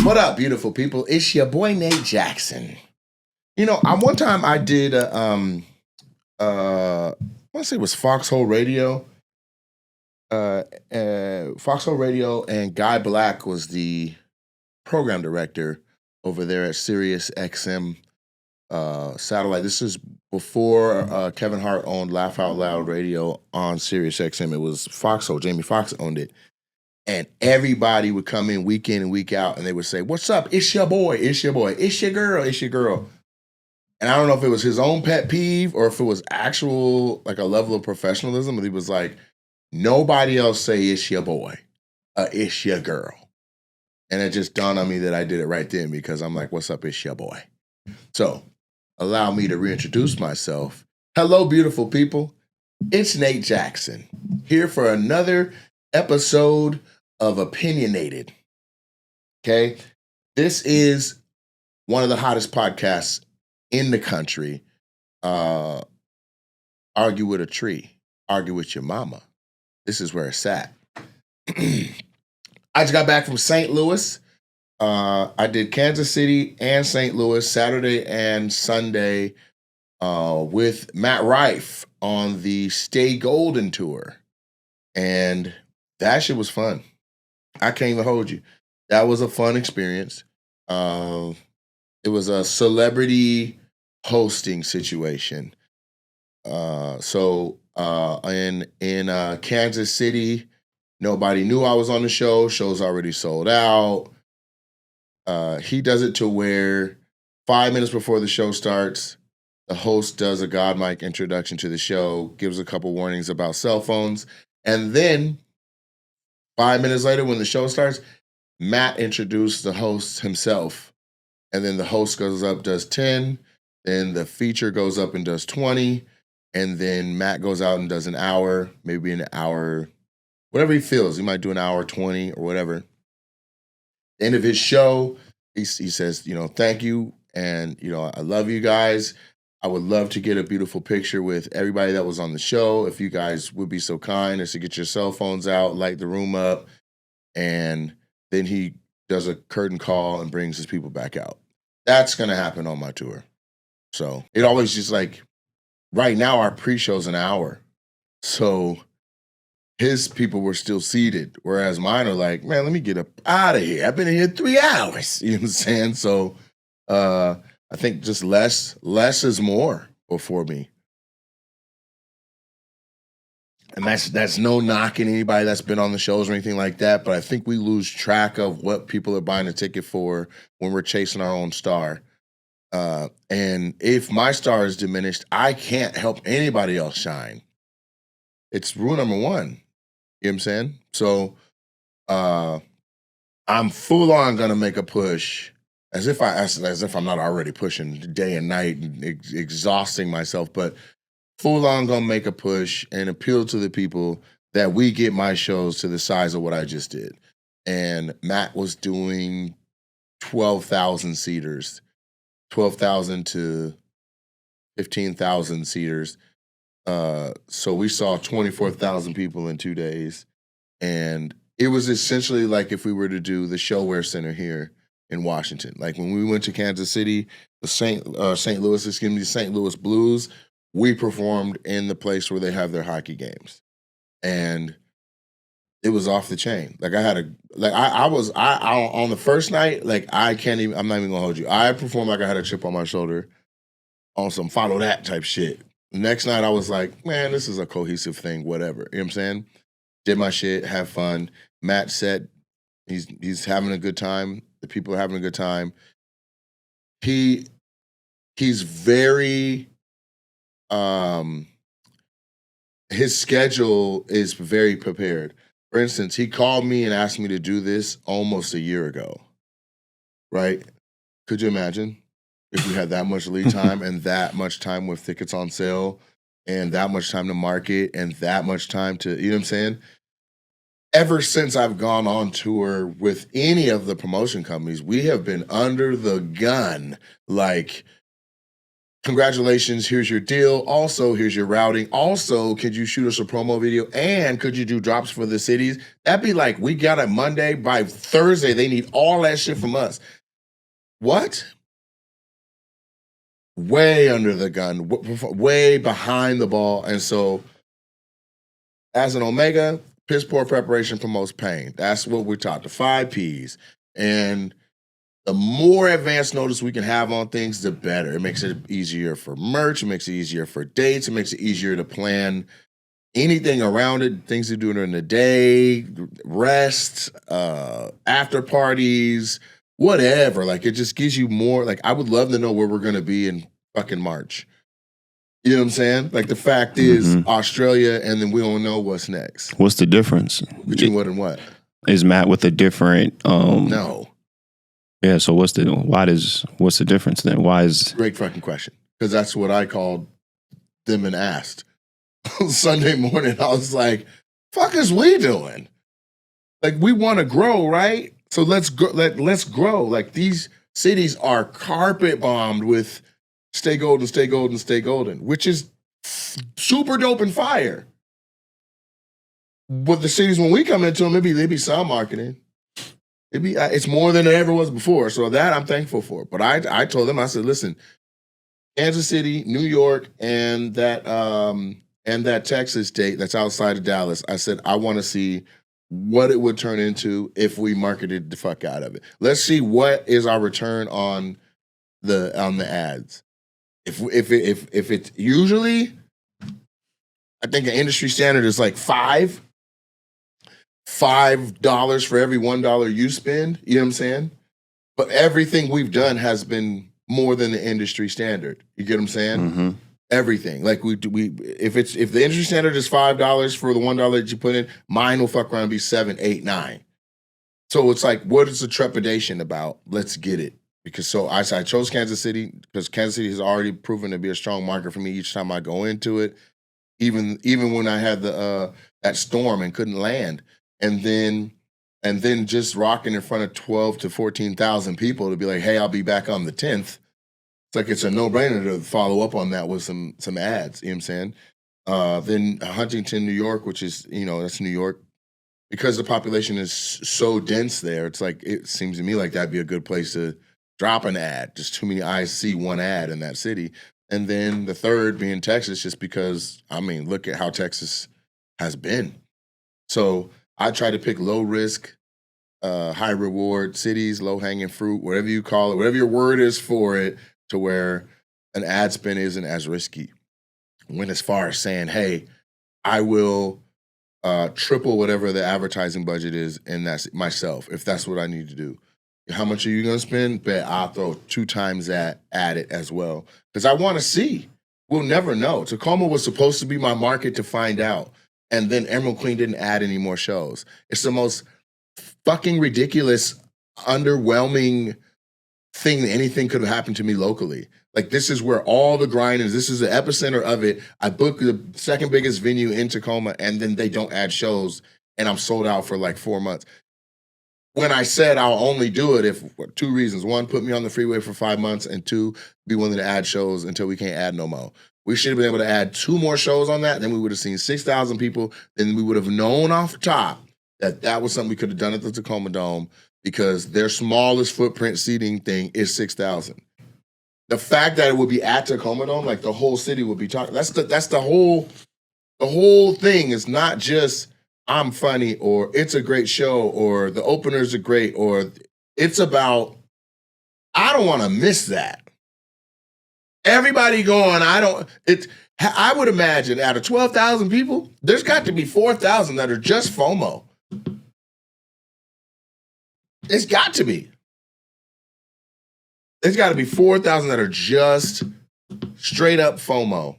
What up, beautiful people? It's your boy Nate Jackson. You know, one time I did I want to say it was Foxhole Radio. Foxhole Radio, and Guy Black was the program director over there at Sirius XM satellite. This is before Kevin Hart owned Laugh Out Loud Radio on Sirius XM. It was Foxhole. Jamie Foxx owned it. And everybody would come in week in and week out, and they would say, "What's up? It's your boy. It's your boy. It's your girl. It's your girl." And I don't know if it was his own pet peeve or if it was actual, like, a level of professionalism. But he was like, nobody else say it's your boy. It's your girl. And it just dawned on me that I did it right then because I'm like, what's up? It's your boy. So allow me to reintroduce myself. Hello, beautiful people. It's Nate Jackson here for another episode of Opinionated. Okay. This is one of the hottest podcasts in the country. Argue with a tree, argue with your mama. This is where it's at. I just got back from St. Louis. I did Kansas City and St. Louis Saturday and Sunday with Matt Rife on the Stay Golden tour. And that shit was fun. I can't even hold you. That was a fun experience. It was a celebrity hosting situation. So in Kansas City, nobody knew I was on the show. Show's already sold out. He does it to where 5 minutes before the show starts, the host does a God mic introduction to the show, gives a couple warnings about cell phones, and then 5 minutes later, when the show starts, Matt introduced the host himself. And then the host goes up, does 10. Then the feature goes up and does 20. And then Matt goes out and does an hour, maybe an hour, whatever he feels. He might do an hour 20 or whatever. End of his show, he says, thank you. And, I love you guys. I would love to get a beautiful picture with everybody that was on the show. If you guys would be so kind as to get your cell phones out, light the room up. And then he does a curtain call and brings his people back out. That's going to happen on my tour. So it always just like, right now our pre-show's an hour. So his people were still seated, whereas mine are like, man, let me get up out of here. I've been in here 3 hours. You know what I'm saying? So I think just less is more for me. And that's no knocking anybody that's been on the shows or anything like that, but I think we lose track of what people are buying a ticket for when we're chasing our own star. And if my star is diminished, I can't help anybody else shine. It's rule number one. You know what I'm saying? So I'm full on gonna make a push, as if I'm not already pushing day and night and exhausting myself, but full on gonna make a push and appeal to the people that we get my shows to the size of what I just did. And Matt was doing 12,000 seaters, 12,000 to 15,000 seaters. So we saw 24,000 people in 2 days. And it was essentially like if we were to do the ShoWare Center here in Washington. Like when we went to Kansas City, the St. Louis Blues, we performed in the place where they have their hockey games. And it was off the chain. Like I on the first night, like I'm not even gonna hold you. I performed like I had a chip on my shoulder on some follow that type shit. The next night I was like, man, this is a cohesive thing, whatever. You know what I'm saying? Did my shit, have fun. Matt said he's having a good time. The people are having a good time. He's very his schedule is very prepared. For instance, he called me and asked me to do this almost a year ago, right? Could you imagine if we had that much lead time and that much time with tickets on sale and that much time to market and that much time to, you know what I'm saying? Ever since I've gone on tour with any of the promotion companies, we have been under the gun, like congratulations, here's your deal. Also, here's your routing. Also, could you shoot us a promo video? And could you do drops for the cities? That'd be like, we got it Monday. By Thursday, they need all that shit from us. What? Way under the gun, way behind the ball. And so, as an Omega, piss poor preparation promotes pain. That's what we taught, the 5 Ps. And the more advanced notice we can have on things, the better. It makes it easier for merch. It makes it easier for dates. It makes it easier to plan anything around it, things to do during the day, rest, after parties, whatever. Like, it just gives you more. Like, I would love to know where we're going to be in fucking March. You know what I'm saying? Like, the fact is Australia, and then we don't know what's next. What's the difference? Between what and what? Is Matt with a different... No. Yeah, so what's the difference then? Why is... Great fucking question. Because that's what I called them and asked. Sunday morning, I was like, fuck is we doing? Like, we want to grow, right? So let's grow. Like, these cities are carpet bombed with stay golden, stay golden, stay golden, which is super dope and fire. But the cities, when we come into them, they be some marketing. It's more than it ever was before. So that I'm thankful for. But I told them, I said, listen, Kansas City, New York, and that Texas date that's outside of Dallas, I said, I want to see what it would turn into if we marketed the fuck out of it. Let's see what is our return on the ads. If it's usually, I think an industry standard is like $5 for every $1 you spend. You know what I'm saying? But everything we've done has been more than the industry standard. You get what I'm saying? Mm-hmm. Everything. Like if the industry standard is $5 for the $1 that you put in, mine will fuck around and be 7, 8, 9. So it's like, what is the trepidation about? Let's get it. Because so I chose Kansas City because Kansas City has already proven to be a strong market for me each time I go into it. Even when I had that storm and couldn't land. And then just rocking in front of 12 to 14,000 people to be like, hey, I'll be back on the 10th. It's like it's a no-brainer to follow up on that with some ads. You know what I'm saying? Then Huntington, New York, which is, that's New York. Because the population is so dense there, it's like, it seems to me like that'd be a good place to drop an ad. Just too many eyes see one ad in that city. And then the third being Texas, just because, look at how Texas has been. So I try to pick low risk, high reward cities, low hanging fruit, whatever you call it, whatever your word is for it, to where an ad spend isn't as risky. When as far as saying, hey, I will triple whatever the advertising budget is, and that's myself, if that's what I need to do. How much are you going to spend? Bet I'll throw 2 times that at it as well. Because I want to see. We'll never know. Tacoma was supposed to be my market to find out. And then Emerald Queen didn't add any more shows. It's the most fucking ridiculous, underwhelming thing that anything could have happened to me locally. Like, this is where all the grind is. This is the epicenter of it. I booked the second biggest venue in Tacoma, and then they don't add shows, and I'm sold out for like 4 months. When I said I'll only do it if 2 reasons. 1, put me on the freeway for 5 months, and 2, be willing to add shows until we can't add no more. We should have been able to add 2 more shows on that. Then we would have seen 6,000 people. Then we would have known off the top that was something we could have done at the Tacoma Dome, because their smallest footprint seating thing is 6,000. The fact that it would be at Tacoma Dome, like the whole city would be talking. That's the whole thing. Is not just I'm funny or it's a great show or the openers are great, or it's about I don't want to miss that. Everybody going, I would imagine out of 12,000 people, there's got to be 4,000 that are just FOMO. It's got to be. There's got to be 4,000 that are just straight up FOMO.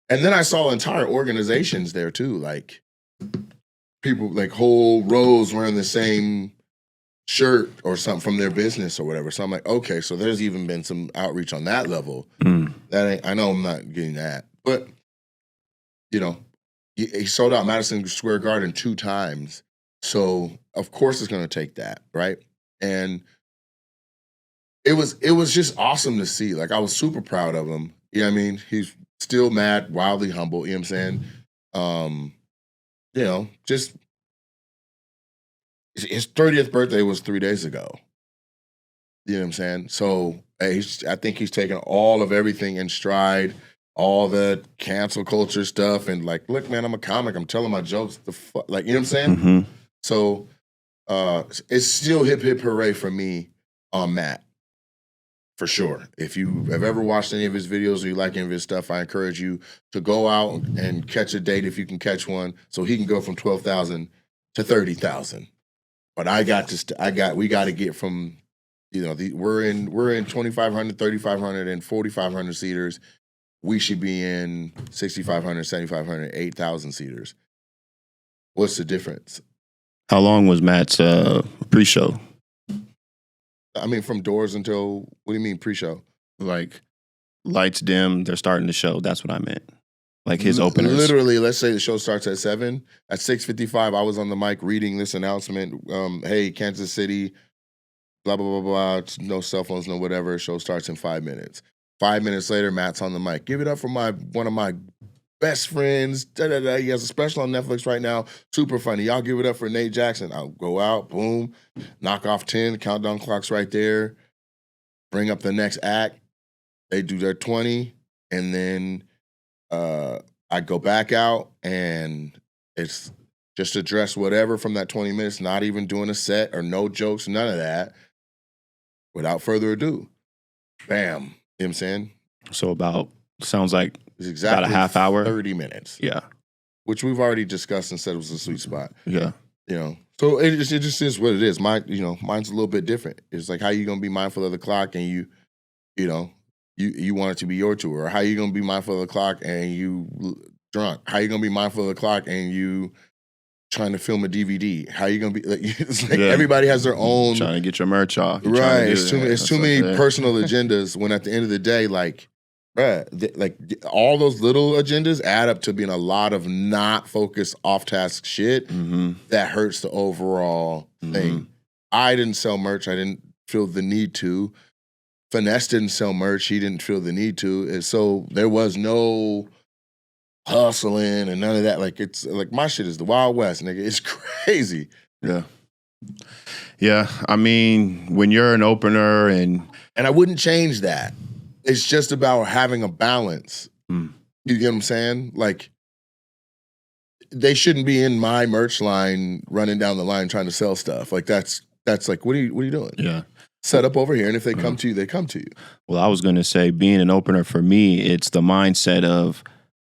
And then I saw entire organizations there too, like people, like whole rows wearing the same shirt or something from their business or whatever. So I'm like, okay, so there's even been some outreach on that level. I know I'm not getting that, but he sold out Madison Square Garden 2 times. So of course it's going to take that, right? And it was just awesome to see. Like, I was super proud of him. You know what I mean? He's still mad, wildly humble. You know what I'm saying? You know, just his 30th birthday was 3 days ago. You know what I'm saying? So I think he's taken all of everything in stride, all the cancel culture stuff, and like, look, man, I'm a comic. I'm telling my jokes. Like, you know what I'm saying? Mm-hmm. So it's still hip hip hooray for me on Matt, for sure. If you have ever watched any of his videos or you like any of his stuff, I encourage you to go out and catch a date if you can catch one, so he can go from 12,000 to 30,000. But we got to get from, you know, we're in 2,500, 3,500, and 4,500 seaters. We should be in 6,500, 7,500, 8,000 seaters. What's the difference? How long was Matt's pre-show? I mean, from doors until, what do you mean pre-show? Like, lights dim, they're starting the show. That's what I meant. Like his openers. Literally, let's say the show starts at 7. At 6:55, I was on the mic reading this announcement. Hey, Kansas City, blah, blah, blah, blah. No cell phones, no whatever. Show starts in 5 minutes. 5 minutes later, Matt's on the mic. Give it up for one of my best friends. Da, da, da. He has a special on Netflix right now. Super funny. Y'all give it up for Nate Jackson. I'll go out, boom, knock off 10. Countdown clock's right there. Bring up the next act. They do their 20, and then I go back out, and it's just address whatever from that 20 minutes, not even doing a set or no jokes, none of that. Without further ado, bam. You know what I'm saying? So sounds like it's exactly about a half hour. 30 minutes. Yeah. Which we've already discussed and said was a sweet spot. Yeah. You know, so it just is what it is. Mine's a little bit different. It's like, how you going to be mindful of the clock and you want it to be your tour? Or how you going to be mindful of the clock and you drunk? How you going to be mindful of the clock and you trying to film a DVD? How you going to be, like, it's like everybody has their own. Trying to get your merch off. Right. It's too many personal agendas when at the end of the day, like, bruh, all those little agendas add up to being a lot of not focused, off-task shit that hurts the overall thing. I didn't sell merch. I didn't feel the need to. Finesse didn't sell merch. He didn't feel the need to. And so there was no hustling and none of that. Like, it's like, my shit is the Wild West, nigga. It's crazy. Yeah. Yeah. I mean, when you're an opener and I wouldn't change that. It's just about having a balance. You get what I'm saying? Like, they shouldn't be in my merch line running down the line trying to sell stuff. Like, that's like, what are you doing? Yeah. Set up over here, and if they come to you, they come to you. Well, I was going to say, being an opener for me, it's the mindset of,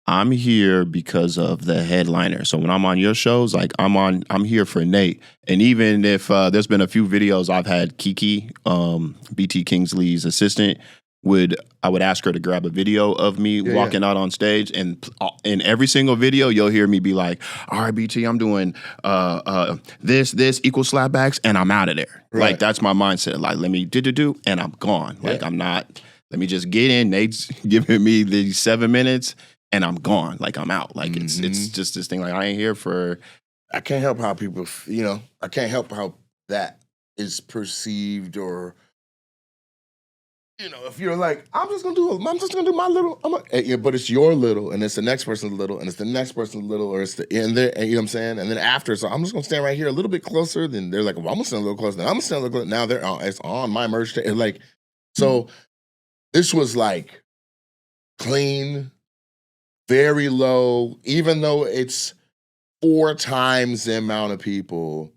I'm here because of the headliner. So when I'm on your shows, like, I'm here for Nate. And even if there's been a few videos I've had Kiki, BT Kingsley's assistant, I would ask her to grab a video of me walking out on stage, and in every single video, you'll hear me be like, all right, BT, I'm doing this equal slapbacks, and I'm out of there. Right. Like, that's my mindset. Like, let me do, and I'm gone. Like, I'm not, let me just get in. Nate's giving me these 7 minutes, and I'm gone. Like, I'm out. Like, it's just this thing. Like, I ain't here for. I can't help how people, I can't help how that is perceived, or, if you're like, I'm just gonna do my little, but it's your little, and it's the next person's little, and it's the next person's little, or it's you know what I'm saying? And then after, so I'm just gonna stand right here a little bit closer. Then they're like, well, I'm gonna stand a little closer. Then I'm gonna stand a little closer. Now it's on my merch. Like, so this was like clean, very low, even though it's 4 times the amount of people,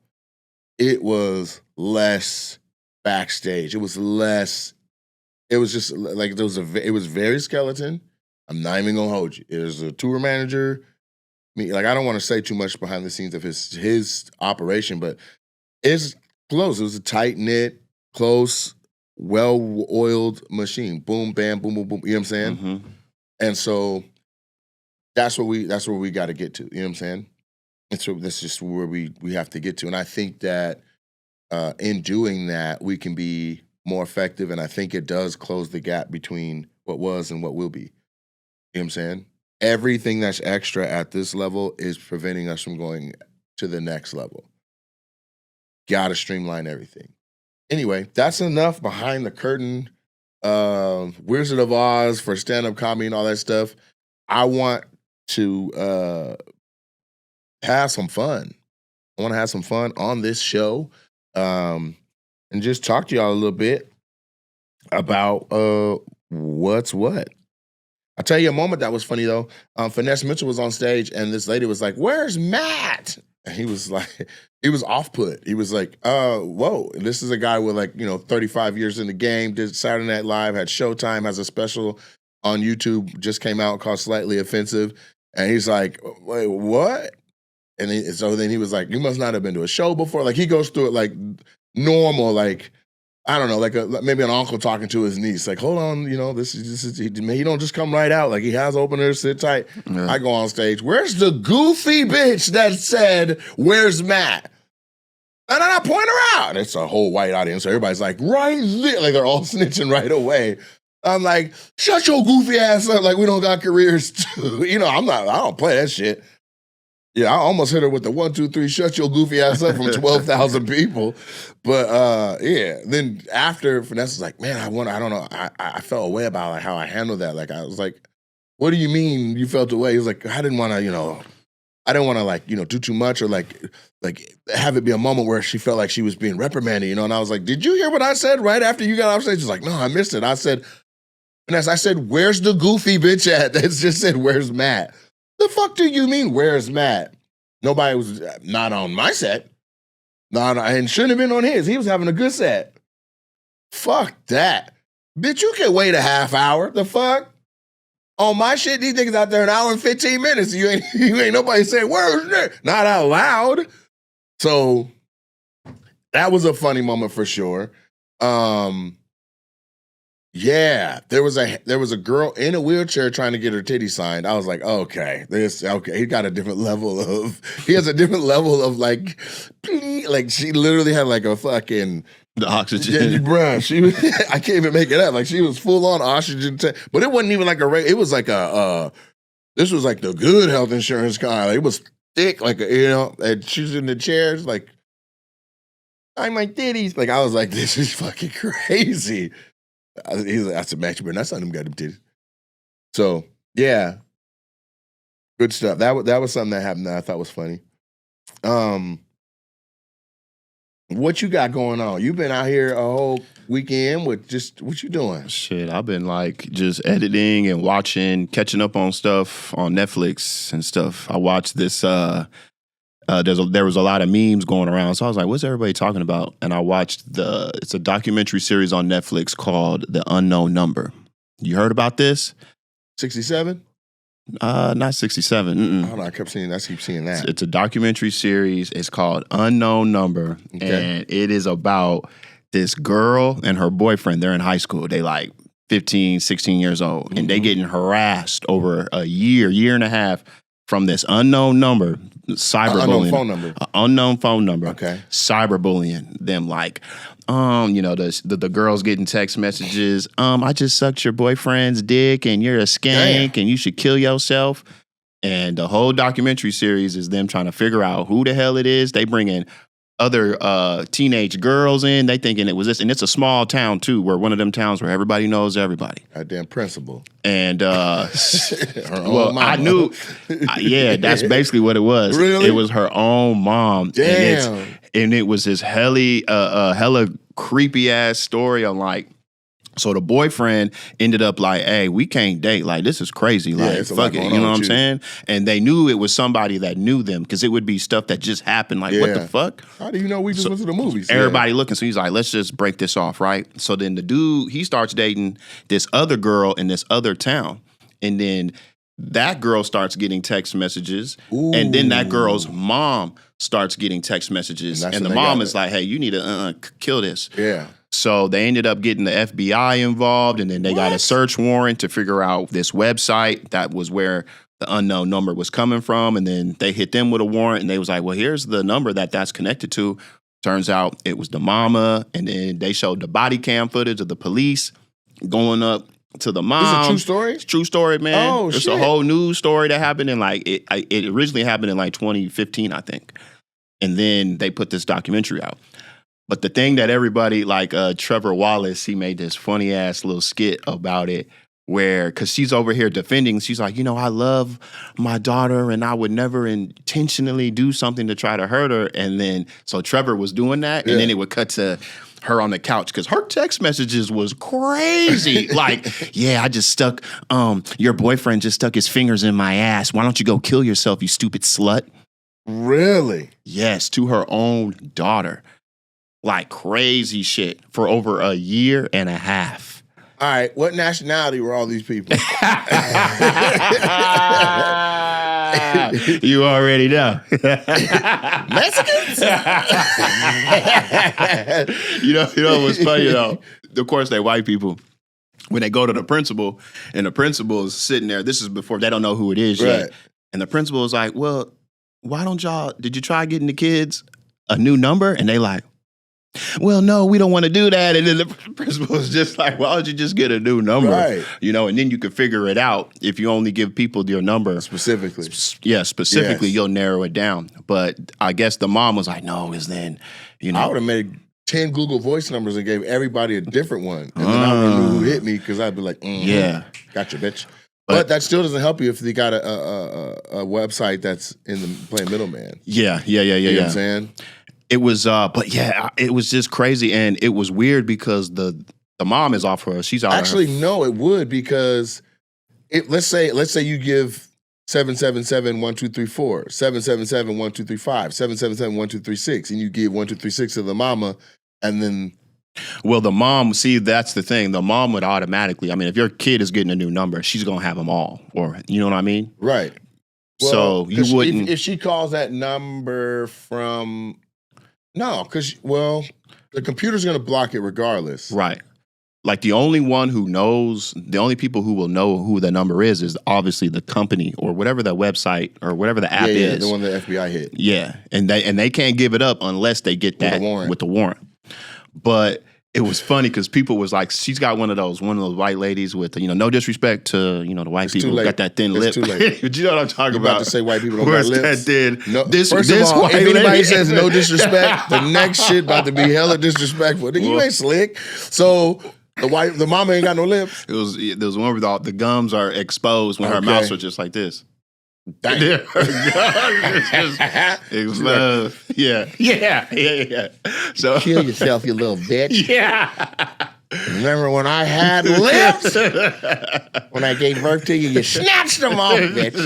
it was less backstage. It was less. It was just like it was very skeleton. I'm not even gonna hold you. It was a tour manager. I don't want to say too much behind the scenes of his operation, but it's close. It was a tight knit, close, well oiled machine. Boom, bam, boom, boom, boom. You know what I'm saying? And so that's where we got to get to. You know what I'm saying? And so that's just where we have to get to. And I think that in doing that, we can be more effective, and I think it does close the gap between what was and what will be. You know what I'm saying? Everything that's extra at this level is preventing us from going to the next level. Gotta streamline everything. Anyway, that's enough behind the curtain Wizard of Oz for stand-up comedy and all that stuff. I want to have some fun. I want to have some fun on this show, and just talk to y'all a little bit about what's what. I'll tell you a moment that was funny though. Finesse Mitchell was on stage and this lady was like, "Where's Matt?" And he was like, he was off-put. He was like, whoa. And this is a guy with 35 years in the game, did Saturday Night Live, had Showtime, has a special on YouTube, just came out called Slightly Offensive. And he's like, wait, what? And so then he was like, you must not have been to a show before. Like he goes through it like normal, like, I don't know, like maybe an uncle talking to his niece. Like, hold on, this is he don't just come right out. Like he has openers, sit tight. Yeah. I go on stage. Where's the goofy bitch that said, "Where's Matt?" And then I point her out. And it's a whole white audience. So everybody's like, right there. Like they're all snitching right away. I'm like, shut your goofy ass up. Like we don't got careers too. I don't play that shit. Yeah, I almost hit her with the 1, 2, 3, shut your goofy ass up from 12,000 people. But yeah, then after Finesse was like, man, I don't know. I felt a way about how I handled that. Like I was like, what do you mean you felt a way? He was like, I didn't want to, do too much or like have it be a moment where she felt like she was being reprimanded, And I was like, did you hear what I said right after you got off stage? She's like, no, I missed it. I said, Finesse, I said, where's the goofy bitch at? That just said, where's Matt? The fuck do you mean, where's Matt? Nobody was not on my set. No, and shouldn't have been on his. He was having a good set. Fuck that. Bitch, you can wait a half hour. The fuck? On my shit, these niggas out there an hour and 15 minutes. You ain't nobody saying, where's Nick? Not out loud. So that was a funny moment for sure. Yeah, there was a girl in a wheelchair trying to get her titty signed. I was like, okay. He has a different level of like she literally had like a fucking the oxygen. Bruh, I can't even make it up. Like she was full on oxygen, but it wasn't even like it was like this was like the good health insurance kind. Like, it was thick, like and she's in the chairs like, I'm my titties. Like I was like, this is fucking crazy. He's like, I said, Max, you better not sign them goddamn titties. So, yeah. Good stuff. That was something that happened that I thought was funny. What you got going on? You've been out here a whole weekend with just, what you doing? Shit, I've been like just editing and watching, catching up on stuff on Netflix and stuff. I watched this, there was a lot of memes going around. So I was like, what's everybody talking about? And I watched it's a documentary series on Netflix called The Unknown Number. You heard about this? 67? Not 67. Mm-mm. I don't know. I keep seeing that. It's a documentary series. It's called Unknown Number. Okay. And it is about this girl and her boyfriend. They're in high school. They like 15, 16 years old. Mm-hmm. And they getting harassed over a year and a half from this unknown number, cyberbullying. Unknown phone number. Okay. Cyberbullying them like, the girls getting text messages, I just sucked your boyfriend's dick and you're a skank and you should kill yourself. And the whole documentary series is them trying to figure out who the hell it is. They bring in other teenage girls in. They thinking it was this. And it's a small town, too, where one of them towns where everybody knows everybody. Goddamn principal. And, I knew. That's basically what it was. Really? It was her own mom. Damn. And it was this hella creepy-ass story on, like, so the boyfriend ended up like, hey, we can't date. Like, this is crazy. Like, fuck it. You know what I'm saying? And they knew it was somebody that knew them because it would be stuff that just happened. Like, what the fuck? How do you know we just went to the movies? Everybody looking. So he's like, let's just break this off, right? So then the dude, he starts dating this other girl in this other town. And then that girl starts getting text messages. Ooh. And then that girl's mom starts getting text messages. And the mom is like, hey, you need to kill this. Yeah. So they ended up getting the FBI involved, and then they got a search warrant to figure out this website. That was where the unknown number was coming from. And then they hit them with a warrant, and they was like, well, here's the number that's connected to. Turns out it was the mama, and then they showed the body cam footage of the police going up to the mom. This is a true story? It's a true story, man. Oh, it's a whole news story that happened in it originally happened in 2015, I think. And then they put this documentary out. But the thing that everybody, like Trevor Wallace, he made this funny ass little skit about it where, because she's over here defending, she's like, I love my daughter and I would never intentionally do something to try to hurt her. And then, so Trevor was doing that, and then it would cut to her on the couch because her text messages was crazy. Like, yeah, I just stuck, your boyfriend just stuck his fingers in my ass. Why don't you go kill yourself, you stupid slut? Really? Yes, to her own daughter. Like crazy shit for over a year and a half. All right, what nationality were all these people? You already know. Mexicans? you know what's funny though? Of course, they white people. When they go to the principal, and the principal is sitting there, this is before they don't know who it is yet. And the principal is like, well, why don't did you try getting the kids a new number? And they like, well, no, we don't want to do that. And then the principal is just like, why don't you just get a new number? Right. And then you can figure it out. If you only give people your number. Specifically. Specifically, you'll narrow it down. But I guess the mom was like, no, because then, I would have made 10 Google Voice numbers and gave everybody a different one. And then I would know who hit me because I'd be like, yeah. Gotcha, bitch. But that still doesn't help you if you got a website that's playing middleman. Yeah. You know what I'm saying? It was, it was just crazy, and it was weird because the mom is off her. She's out. Actually, no, it would because let's say you give 777-1234, 777-1235, 777-1236, and you give 1236 to the mama, and then. Well, the mom, see, that's the thing. The mom would automatically. I mean, if your kid is getting a new number, she's gonna have them all, or you know what I mean? Right. Well, so you wouldn't. If she calls that number from. No, because, the computer's going to block it regardless. Right. Like the only people who will know who the number is obviously the company or whatever the website or whatever the app is. The one the FBI hit. Yeah. And they can't give it up unless they get that with the warrant. But it was funny because people was like, she's got one of those white ladies with, no disrespect to, the white people who got that thin lip. Too late. But you know what I'm talking about? About to say white people don't got lips. That thin? No, first of all, if anybody says no disrespect, the next shit about to be hella disrespectful. You ain't slick. So the mama ain't got no lips. There was one where the gums are exposed when her mouth was just like this. Damn. Yeah. So kill yourself, you little bitch. Yeah. Remember when I had lips? When I gave birth to you, you snatched them off, bitch.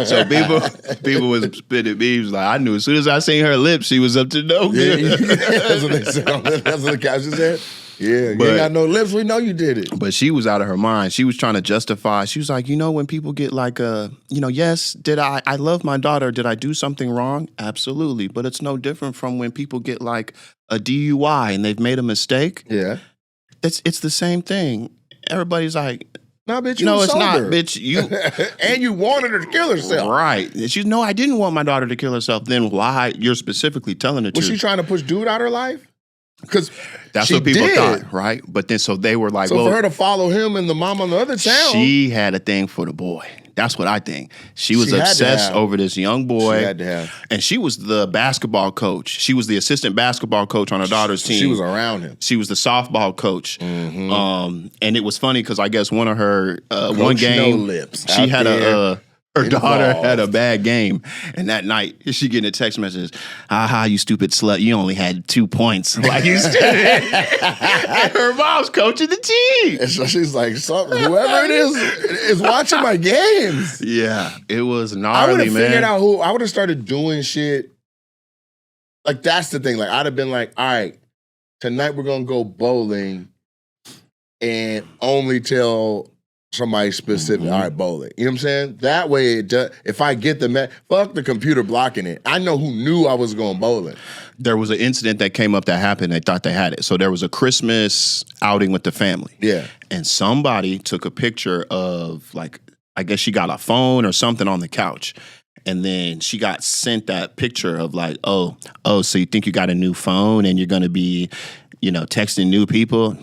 So people was spitting memes like, I knew as soon as I seen her lips, she was up to no good. That's what they said. That's what the caption said. Yeah, you ain't got no lips. We know you did it. But she was out of her mind. She was trying to justify. She was like, when people get like yes, did I love my daughter. Did I do something wrong? Absolutely. But it's no different from when people get like a DUI and they've made a mistake. Yeah. It's the same thing. Everybody's like, no, bitch, it's not, bitch. You and you wanted her to kill herself. Right. She's no, I didn't want my daughter to kill herself. Then why you're specifically telling the truth? Was she trying to push dude out of her life? Because that's what people thought, right? But then so they were like, for her to follow him and the mom on the other town. She had a thing for the boy. That's what I think. She was obsessed over this young boy. She had to have. And she was the basketball coach. She was the assistant basketball coach on her daughter's team. She was around him. She was the softball coach. Mm-hmm. And it was funny because I guess one of her, one game, no lips she had her daughter had a bad game, and that night she getting a text message, "Aha, you stupid slut! You only had 2 points." Like you said, and her mom's coaching the team, and so she's like, "Whoever it is watching my games." Yeah, it was gnarly, I would have man. figured out who. I would have started doing shit. Like that's the thing. Like I'd have been like, "All right, tonight we're gonna go bowling, and only tell." Somebody specific, all right, bowling. You know what I'm saying? That way, if I get fuck the computer blocking it. I know who knew I was going bowling. There was an incident that came up that happened. They thought they had it. So there was a Christmas outing with the family. Yeah. And somebody took a picture of, like, I guess she got a phone or something on the couch. And then she got sent that picture of like, oh, so you think you got a new phone and you're going to be, texting new people?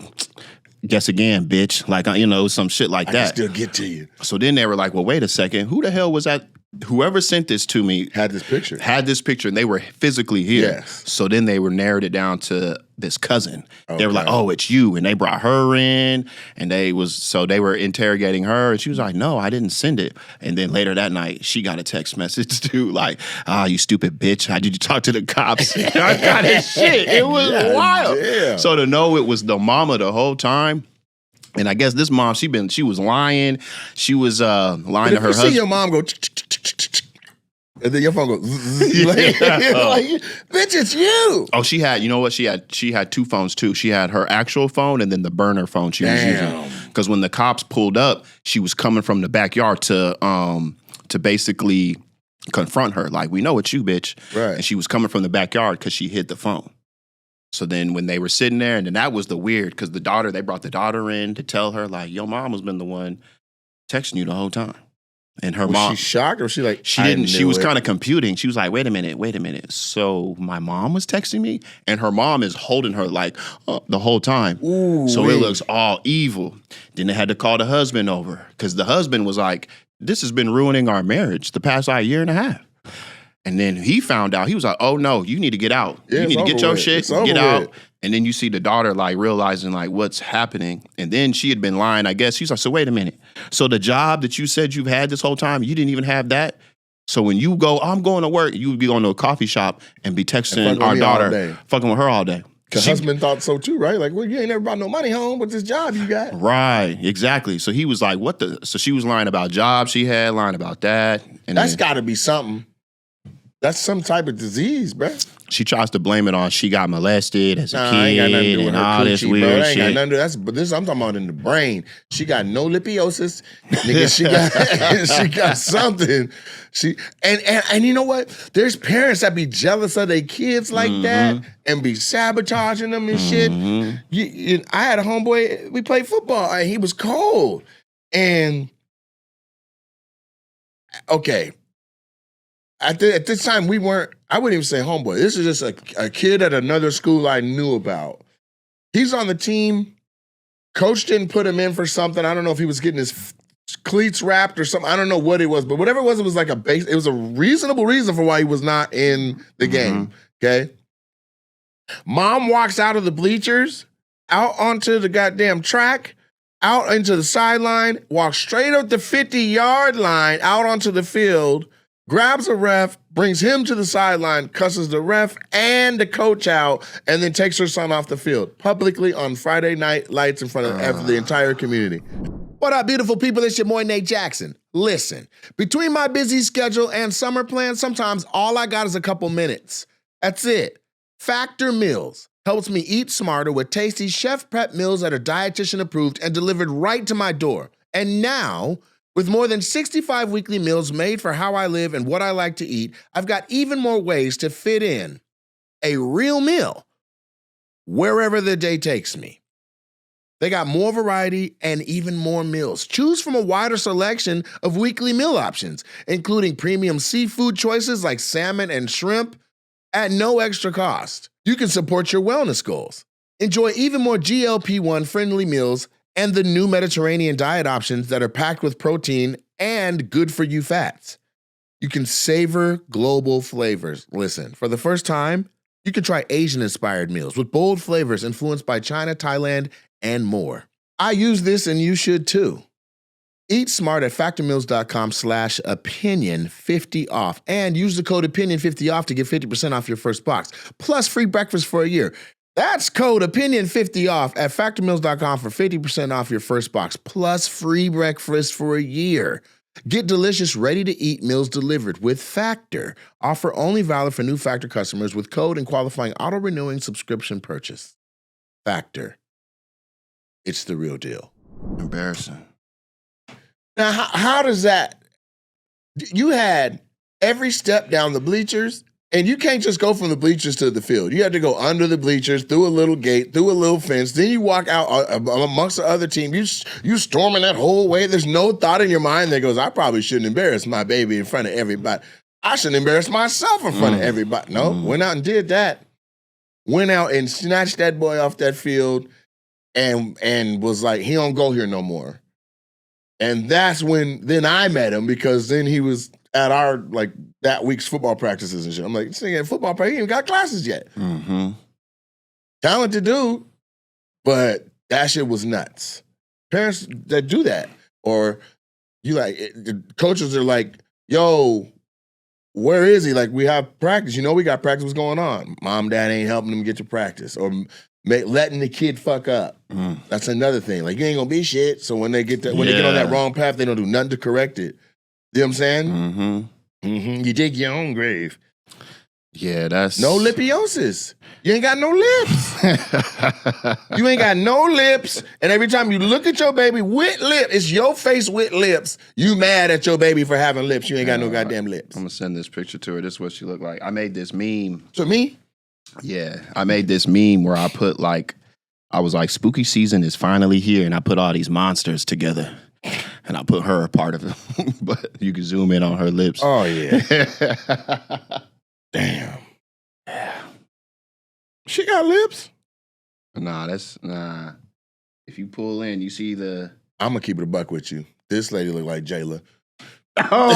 Guess again, bitch. Like, some shit like that. I can still get to you. So then they were like, well, wait a second. Who the hell was at whoever sent this to me Had this picture. and they were physically here. Yes. So then they were narrowed it down to this cousin. They were like, Okay. "Oh, it's you," and they brought her in, and they were interrogating her, and she was like, "No, I didn't send it." And then later that night, she got a text message too, like, "You stupid bitch! How did you talk to the cops?" I got his shit. It was wild. Damn. So to know it was the mama the whole time. And I guess this mom, she was lying. She was lying to her you see husband. your mom go, and then your phone goes, like, bitch, it's you. Oh, she had, you know what? She had two phones too. She had her actual phone and then the burner phone she was using. Because when the cops pulled up, she was coming from the backyard to basically confront her. Like, we know it's you, bitch. Right. And she was coming from the backyard because she hid the phone. So then when they were sitting there, and then that was the weird, because they brought the daughter in to tell her, like, your mom has been the one texting you the whole time. And her mom. Was she shocked or was she like, she didn't, she was kind of computing. She was like, wait a minute. So my mom was texting me? And her mom is holding her like the whole time. Ooh, so it looks all evil. Then they had to call the husband over because the husband was like, this has been ruining our marriage the past year and a half. And then he found out. He was like, oh, no, you need to get out. Yeah, you need to get your shit, get out. With. And then you see the daughter like realizing like what's happening. And then she had been lying, I guess. She's like, so wait a minute. So the job that you said you've had this whole time, you didn't even have that? So when you go, I'm going to work, you would be going to a coffee shop and be texting our daughter, fucking with her all day. Because husband thought so too, right? Like, well, you ain't never brought no money home with this job you got. Right, exactly. So he was like, what the? So she was lying about jobs she had, lying about that. And that's got to be something. That's some type of disease, bro. She tries to blame it on she got molested as a kid ain't got nothing to do with and her all this coochie, weird bro. That ain't shit. got nothing to do. But this I'm talking about in the brain. She got no lipiosis. Nigga, she got something. And you know what? There's parents that be jealous of their kids like that and be sabotaging them and shit. I had a homeboy, we played football, and he was cold. And okay. At this time, I wouldn't even say homeboy. This is just a kid at another school I knew about. He's on the team. Coach didn't put him in for something. I don't know if he was getting his cleats wrapped or something. I don't know what it was, but whatever it was like it was a reasonable reason for why he was not in the game, okay? Mom walks out of the bleachers, out onto the goddamn track, out into the sideline, walks straight up the 50-yard line, out onto the field, grabs a ref, brings him to the sideline, cusses the ref and the coach out, and then takes her son off the field publicly on Friday night lights in front of the entire community. What up, beautiful people? It's your boy, Nate Jackson. Listen, between my busy schedule and summer plans, sometimes all I got is a couple minutes. That's it. Factor Meals helps me eat smarter with tasty chef-prep meals that are dietitian approved and delivered right to my door. And now, with more than 65 weekly meals made for how I live and what I like to eat, I've got even more ways to fit in a real meal wherever the day takes me. They got more variety and even more meals. Choose from a wider selection of weekly meal options, including premium seafood choices like salmon and shrimp at no extra cost. You can support your wellness goals. Enjoy even more GLP-1 friendly meals and the new Mediterranean diet options that are packed with protein and good-for-you fats. You can savor global flavors. Listen, for the first time, you can try Asian-inspired meals with bold flavors influenced by China, Thailand, and more. I use this and you should too. Eat smart at factormeals.com/opinion50 off and use the code opinion50 off to get 50% off your first box, plus free breakfast for a year. That's code opinion50 off at factormeals.com for 50% off your first box, plus free breakfast for a year. Get delicious, ready-to-eat meals delivered with Factor. Offer only valid for new Factor customers with code and qualifying auto-renewing subscription purchase. Factor. It's the real deal. Embarrassing. Now, how does that... You had every step down the bleachers, and you can't just go from the bleachers to the field. You had to go under the bleachers, through a little gate, through a little fence. Then you walk out amongst the other team. You storming that whole way. There's no thought in your mind that goes, I probably shouldn't embarrass my baby in front of everybody. I shouldn't embarrass myself in front of everybody. No, went out and did that. Went out and snatched that boy off that field and was like, he don't go here no more. And that's when then I met him, because then he was at our like that week's football practices and shit. I'm like, this nigga in football practice, he ain't even got classes yet. Mm-hmm. Talented dude, but that shit was nuts. Parents that do that, or you like the coaches are like, yo, where is he? Like, we have practice. You know, we got practice. What's going on? Mom, dad ain't helping them get to practice, or letting the kid fuck up. That's another thing. Like, you ain't gonna be shit. So when they get that, when they get on that wrong path, they don't do nothing to correct it. You know what I'm saying? Mm-hmm. You dig your own grave. Yeah, that's no lipiosis. You ain't got no lips. You ain't got no lips. And every time you look at your baby with lips, it's your face with lips. You mad at your baby for having lips. You ain't got no goddamn lips. I'm gonna send this picture to her. This is what she looked like. I made this meme. To me? Yeah, I made this meme where I put like, I was like, spooky season is finally here, and I put all these monsters together. And I put her a part of it. But you can zoom in on her lips. Oh, yeah. Damn. Yeah. She got lips? Nah. If you pull in, you see the... I'm going to keep it a buck with you. This lady look like Jayla. Oh!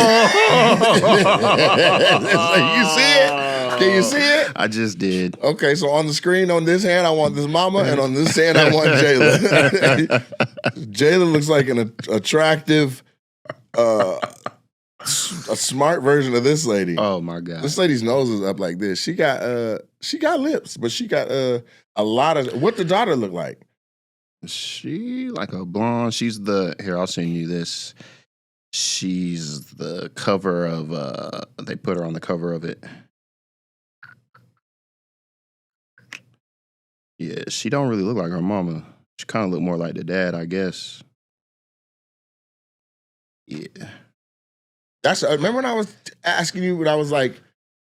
You see it? Can you see it? I just did. Okay, so on the screen on this hand, I want this mama, and on this hand, I want Jayla. Jayla looks like an attractive, a smart version of this lady. Oh my God. This lady's nose is up like this. She got lips, but she got a lot of. What the daughter look like? She like a blonde. Here, I'll send you this. She's the cover of, they put her on the cover of it. Yeah, she don't really look like her mama. She kind of look more like the dad, I guess. Yeah. Remember when I was asking you, what I was like,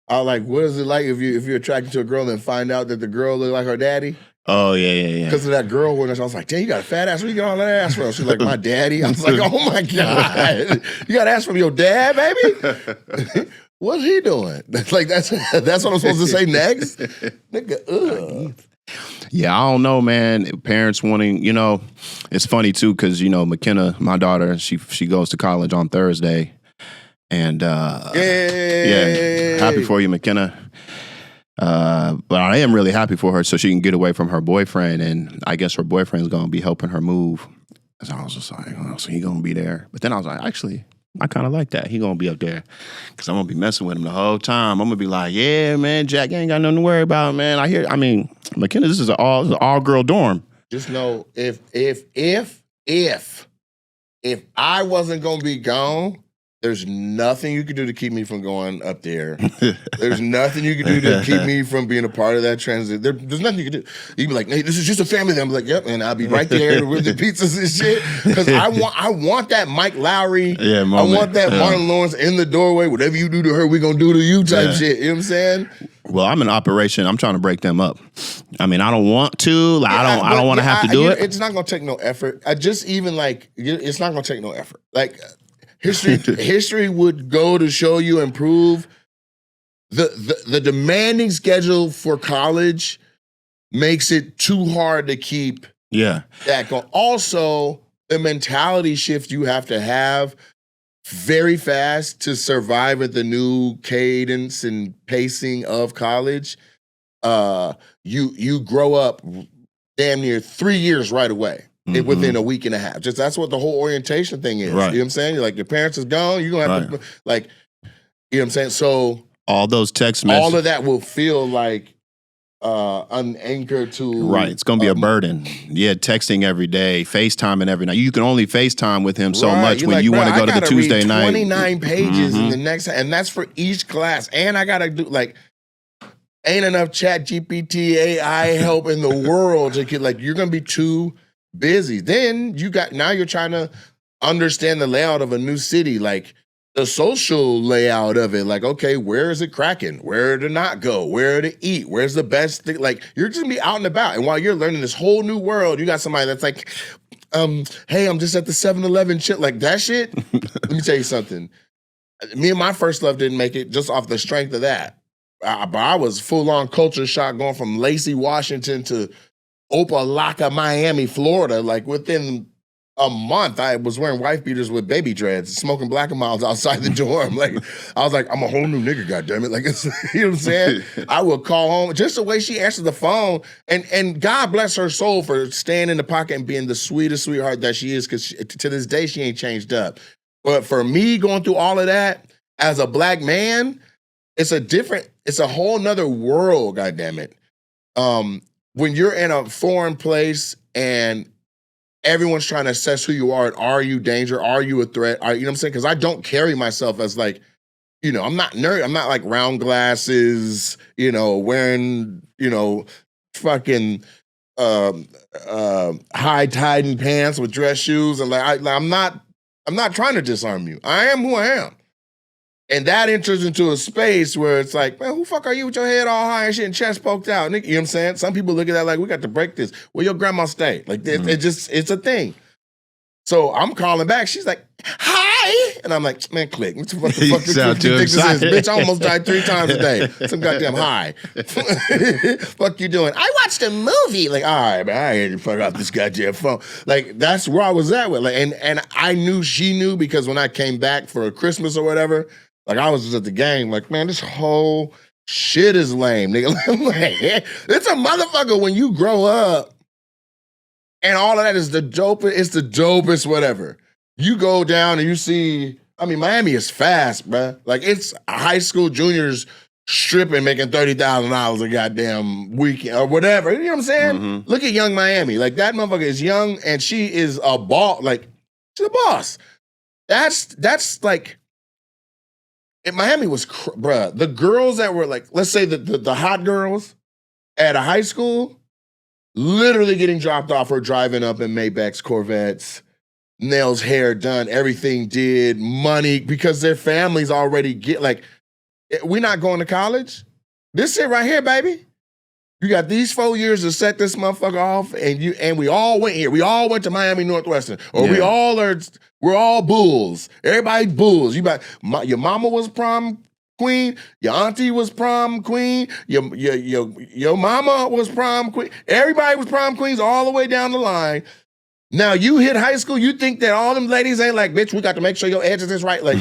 what is it like if you're attracted to a girl and find out that the girl look like her daddy? Oh, yeah. Because of that girl, when I was like, damn, you got a fat ass. Where you get all that ass from? She's like, my daddy. I was like, oh my God. You got ass from your dad, baby? What's he doing? Like, that's what I'm supposed to say next? Nigga, ugh. Yeah, I don't know, man. Parents wanting, it's funny too, because, McKenna, my daughter, she goes to college on Thursday. And, yeah, happy for you, McKenna. But I am really happy for her so she can get away from her boyfriend, and I guess her boyfriend's going to be helping her move. So I was just like, oh, so he going to be there. But then I was like, actually, I kind of like that. He going to be up there because I'm going to be messing with him the whole time. I'm going to be like, yeah, man, Jack, you ain't got nothing to worry about, man. McKenna, this is an all-girl dorm. Just know if I wasn't going to be gone, there's nothing you can do to keep me from going up there. There's nothing you can do to keep me from being a part of that transit. There's nothing you can do. You can be like, hey, this is just a family thing. I'm like, yep, and I'll be right there with the pizzas and shit. Because I want that Mike Lowry. Yeah, moment. I want that Martin Lawrence in the doorway. Whatever you do to her, we gonna do to you type shit. You know what I'm saying? Well, I'm in operation. I'm trying to break them up. I mean, I don't want to. Like, I don't want to have to do it. It's not gonna take no effort. It's not gonna take no effort. Like. History would go to show you and prove the demanding schedule for college makes it too hard to keep that going. Also, the mentality shift you have to have very fast to survive at the new cadence and pacing of college. You grow up damn near 3 years right away. Within a week and a half. Just that's what the whole orientation thing is. Right. You know what I'm saying? You're like, your parents is gone, you're gonna have to like, you know what I'm saying? So all those text messages. All of that will feel like an anchor to Right. It's gonna be a burden. Yeah, texting every day, FaceTiming every night. You can only FaceTime with him so much when you want to go to the Tuesday night. 29 pages in the next, and that's for each class. And I gotta do ain't enough chat GPT AI help in the world to get you're gonna be too busy. Then now you're trying to understand the layout of a new city, like the social layout of it. Like, okay, where is it cracking? Where to not go? Where to eat? Where's the best thing? Like, you're just gonna be out and about. And while you're learning this whole new world, you got somebody that's like, hey, I'm just at the 7-Eleven shit. Like that shit. Let me tell you something. Me and my first love didn't make it just off the strength of that. But I was full-on culture shock going from Lacey, Washington to Opelika, Miami, Florida, like within a month, I was wearing wife beaters with baby dreads, smoking Black and Milds outside the dorm. Like, I was like, I'm a whole new nigga, goddammit. Like, it's, you know what I'm saying? I would call home, just the way she answered the phone, and God bless her soul for staying in the pocket and being the sweetest sweetheart that she is, because to this day, she ain't changed up. But for me, going through all of that, as a Black man, it's a whole nother world, goddammit. When you're in a foreign place and everyone's trying to assess who you are, and are you danger? Are you a threat? You know what I'm saying? Because I don't carry myself as like, you know, I'm not nerd. I'm not like round glasses, you know, wearing, you know, fucking high tightened pants with dress shoes, and like I'm not trying to disarm you. I am who I am. And that enters into a space where it's like, man, who the fuck are you with your head all high and shit and chest poked out? You know what I'm saying? Some people look at that like, we got to break this. Where your grandma stay? Like, it's a thing. So I'm calling back. She's like, hi. And I'm like, man, click. What the fuck do you think this is? Bitch, I almost died 3 times a day. Some goddamn hi. Fuck you doing? I watched a movie. Like, all right, man, I ain't to fuck off this goddamn phone. Like, that's where I was at with. Like, and I knew she knew, because when I came back for Christmas or whatever, like, I was just at the game, like, man, this whole shit is lame, nigga. It's a motherfucker when you grow up and all of that is the dopest, it's the dopest whatever. You go down and you see, I mean, Miami is fast, bruh. Like, it's high school juniors stripping, making $30,000 a goddamn weekend or whatever. You know what I'm saying? Mm-hmm. Look at young Miami. Like, that motherfucker is young and she is a boss. Like, she's a boss. That's like, in Miami was, bruh, the girls that were like, let's say the hot girls at a high school, literally getting dropped off or driving up in Maybachs, Corvettes, nails, hair done, everything did, money, because their families already get, like, we're not going to college. This it right here, baby. You got these 4 years to set this motherfucker off, and we all went here. We all went to Miami Northwestern, or we're all bulls. Everybody bulls. Your mama was prom queen. Your auntie was prom queen. Your mama was prom queen. Everybody was prom queens all the way down the line. Now you hit high school, you think that all them ladies ain't like, bitch, we got to make sure your edges is right. Like,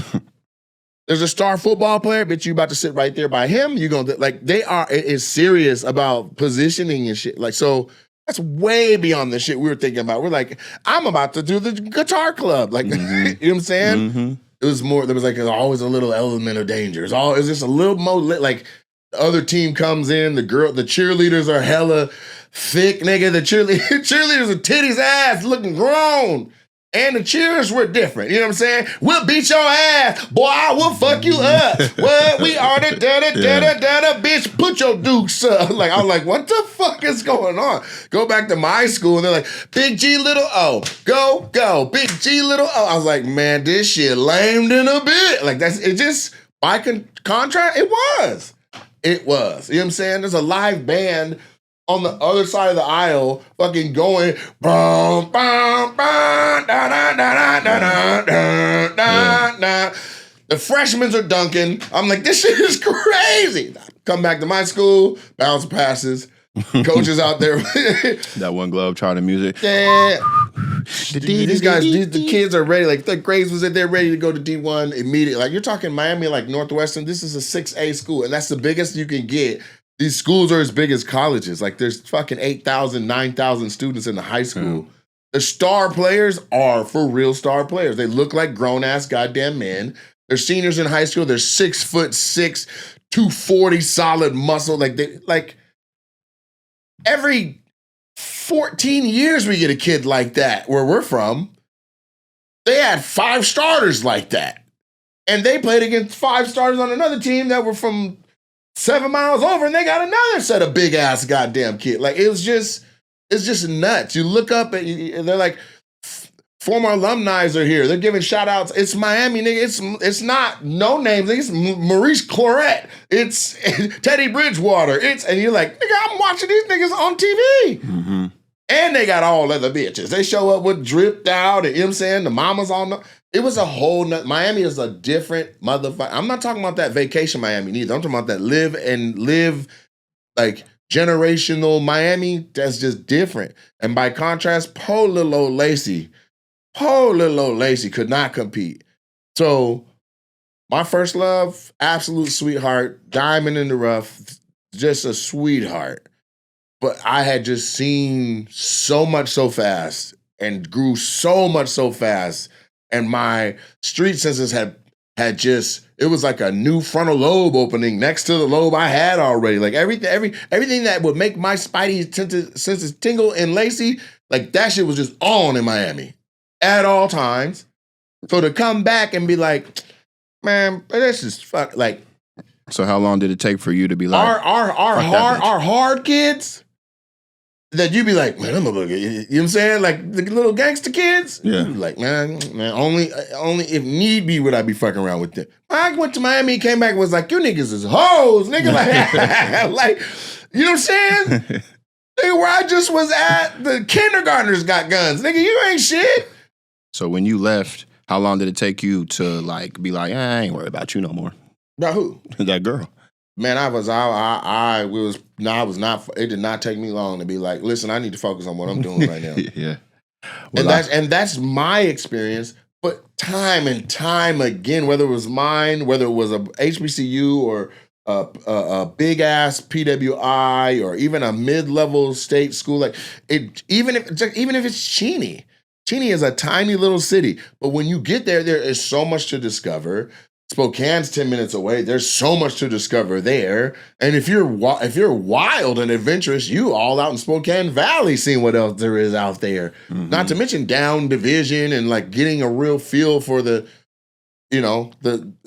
there's a star football player, bitch, you about to sit right there by him. You're gonna, like, they are is serious about positioning and shit. Like, so that's way beyond the shit we were thinking about. We're like, I'm about to do the guitar club. Like, mm-hmm. You know what I'm saying? Mm-hmm. It was more, there was like always a little element of danger. It's just a little more like, the other team comes in, the cheerleaders are hella thick, nigga. The cheerleaders are titties ass looking grown. And the cheers were different. You know what I'm saying? We'll beat your ass. Boy, I will fuck you up. What? We are the da-da-da-da-da-da, bitch. Put your dukes up. Like, I was like, what the fuck is going on? Go back to my school, and they're like, Big G, little O. Go. Big G, little O. I was like, man, this shit lamed in a bit. Like, it just, by contrast, it was. You know what I'm saying? There's a live band on the other side of the aisle, fucking going, boom, boom, boom, da da da da da da da da. The freshmen are dunking. I'm like, this shit is crazy. Come back to my school, bounce passes, coaches out there. That one glove charting music. Yeah. These guys, the kids are ready. Like, third grades was it? They're ready to go to D1 immediately. Like, you're talking Miami, like Northwestern. This is a 6A school, and that's the biggest you can get. These schools are as big as colleges. Like, there's fucking 8,000, 9,000 students in the high school. Mm. The star players are for real star players. They look like grown-ass goddamn men. They're seniors in high school. They're 6'6", 240 solid muscle. Like every 14 years we get a kid like that where we're from. They had 5 starters like that. And they played against 5 starters on another team that were from 7 miles over, and they got another set of big ass goddamn kid. Like, it's just nuts. You look up and they're like, former alumni are here. They're giving shout outs. It's Miami, nigga. It's not no names. It's Maurice Claret. It's Teddy Bridgewater. And you're like, nigga, I'm watching these niggas on TV. Mm-hmm. And they got all other bitches. They show up with dripped out, and you know what I'm saying? The mamas on the. It was a whole Miami is a different motherfucker. I'm not talking about that vacation Miami neither. I'm talking about that live like generational Miami. That's just different. And by contrast, poor little old Lacey. Poor little old Lacey could not compete. So my first love, absolute sweetheart, diamond in the rough, just a sweetheart. But I had just seen so much so fast and grew so much so fast. And my street senses had just, it was like a new frontal lobe opening next to the lobe I had already. Like everything that would make my spidey senses tingle in Lacey, like that shit was just on in Miami at all times. So to come back and be like, man, this is fuck. Like, So how long did it take for you to be like our hard kids? That you be like, man, I'm gonna look at you. You know what I'm saying? Like the little gangster kids. Yeah. You be like, man, only if need be would I be fucking around with them. I went to Miami, came back, and was like, you niggas is hoes, nigga. Like, like, you know what I'm saying? Nigga, where I just was at, the kindergartners got guns. Nigga, you ain't shit. So when you left, how long did it take you to like be like, I ain't worried about you no more? Now who? That girl. Man, I was not. It did not take me long to be like, listen, I need to focus on what I'm doing right now. Yeah. Well, And that's my experience. But time and time again, whether it was mine, whether it was a HBCU or a big ass PWI or even a mid-level state school, like it, even if it's Cheney. Cheney is a tiny little city, but when you get there, there is so much to discover. Spokane's 10 minutes away. There's so much to discover there. And if you're wild and adventurous, you all out in Spokane Valley seeing what else there is out there. Mm-hmm. Not to mention down division and like getting a real feel for the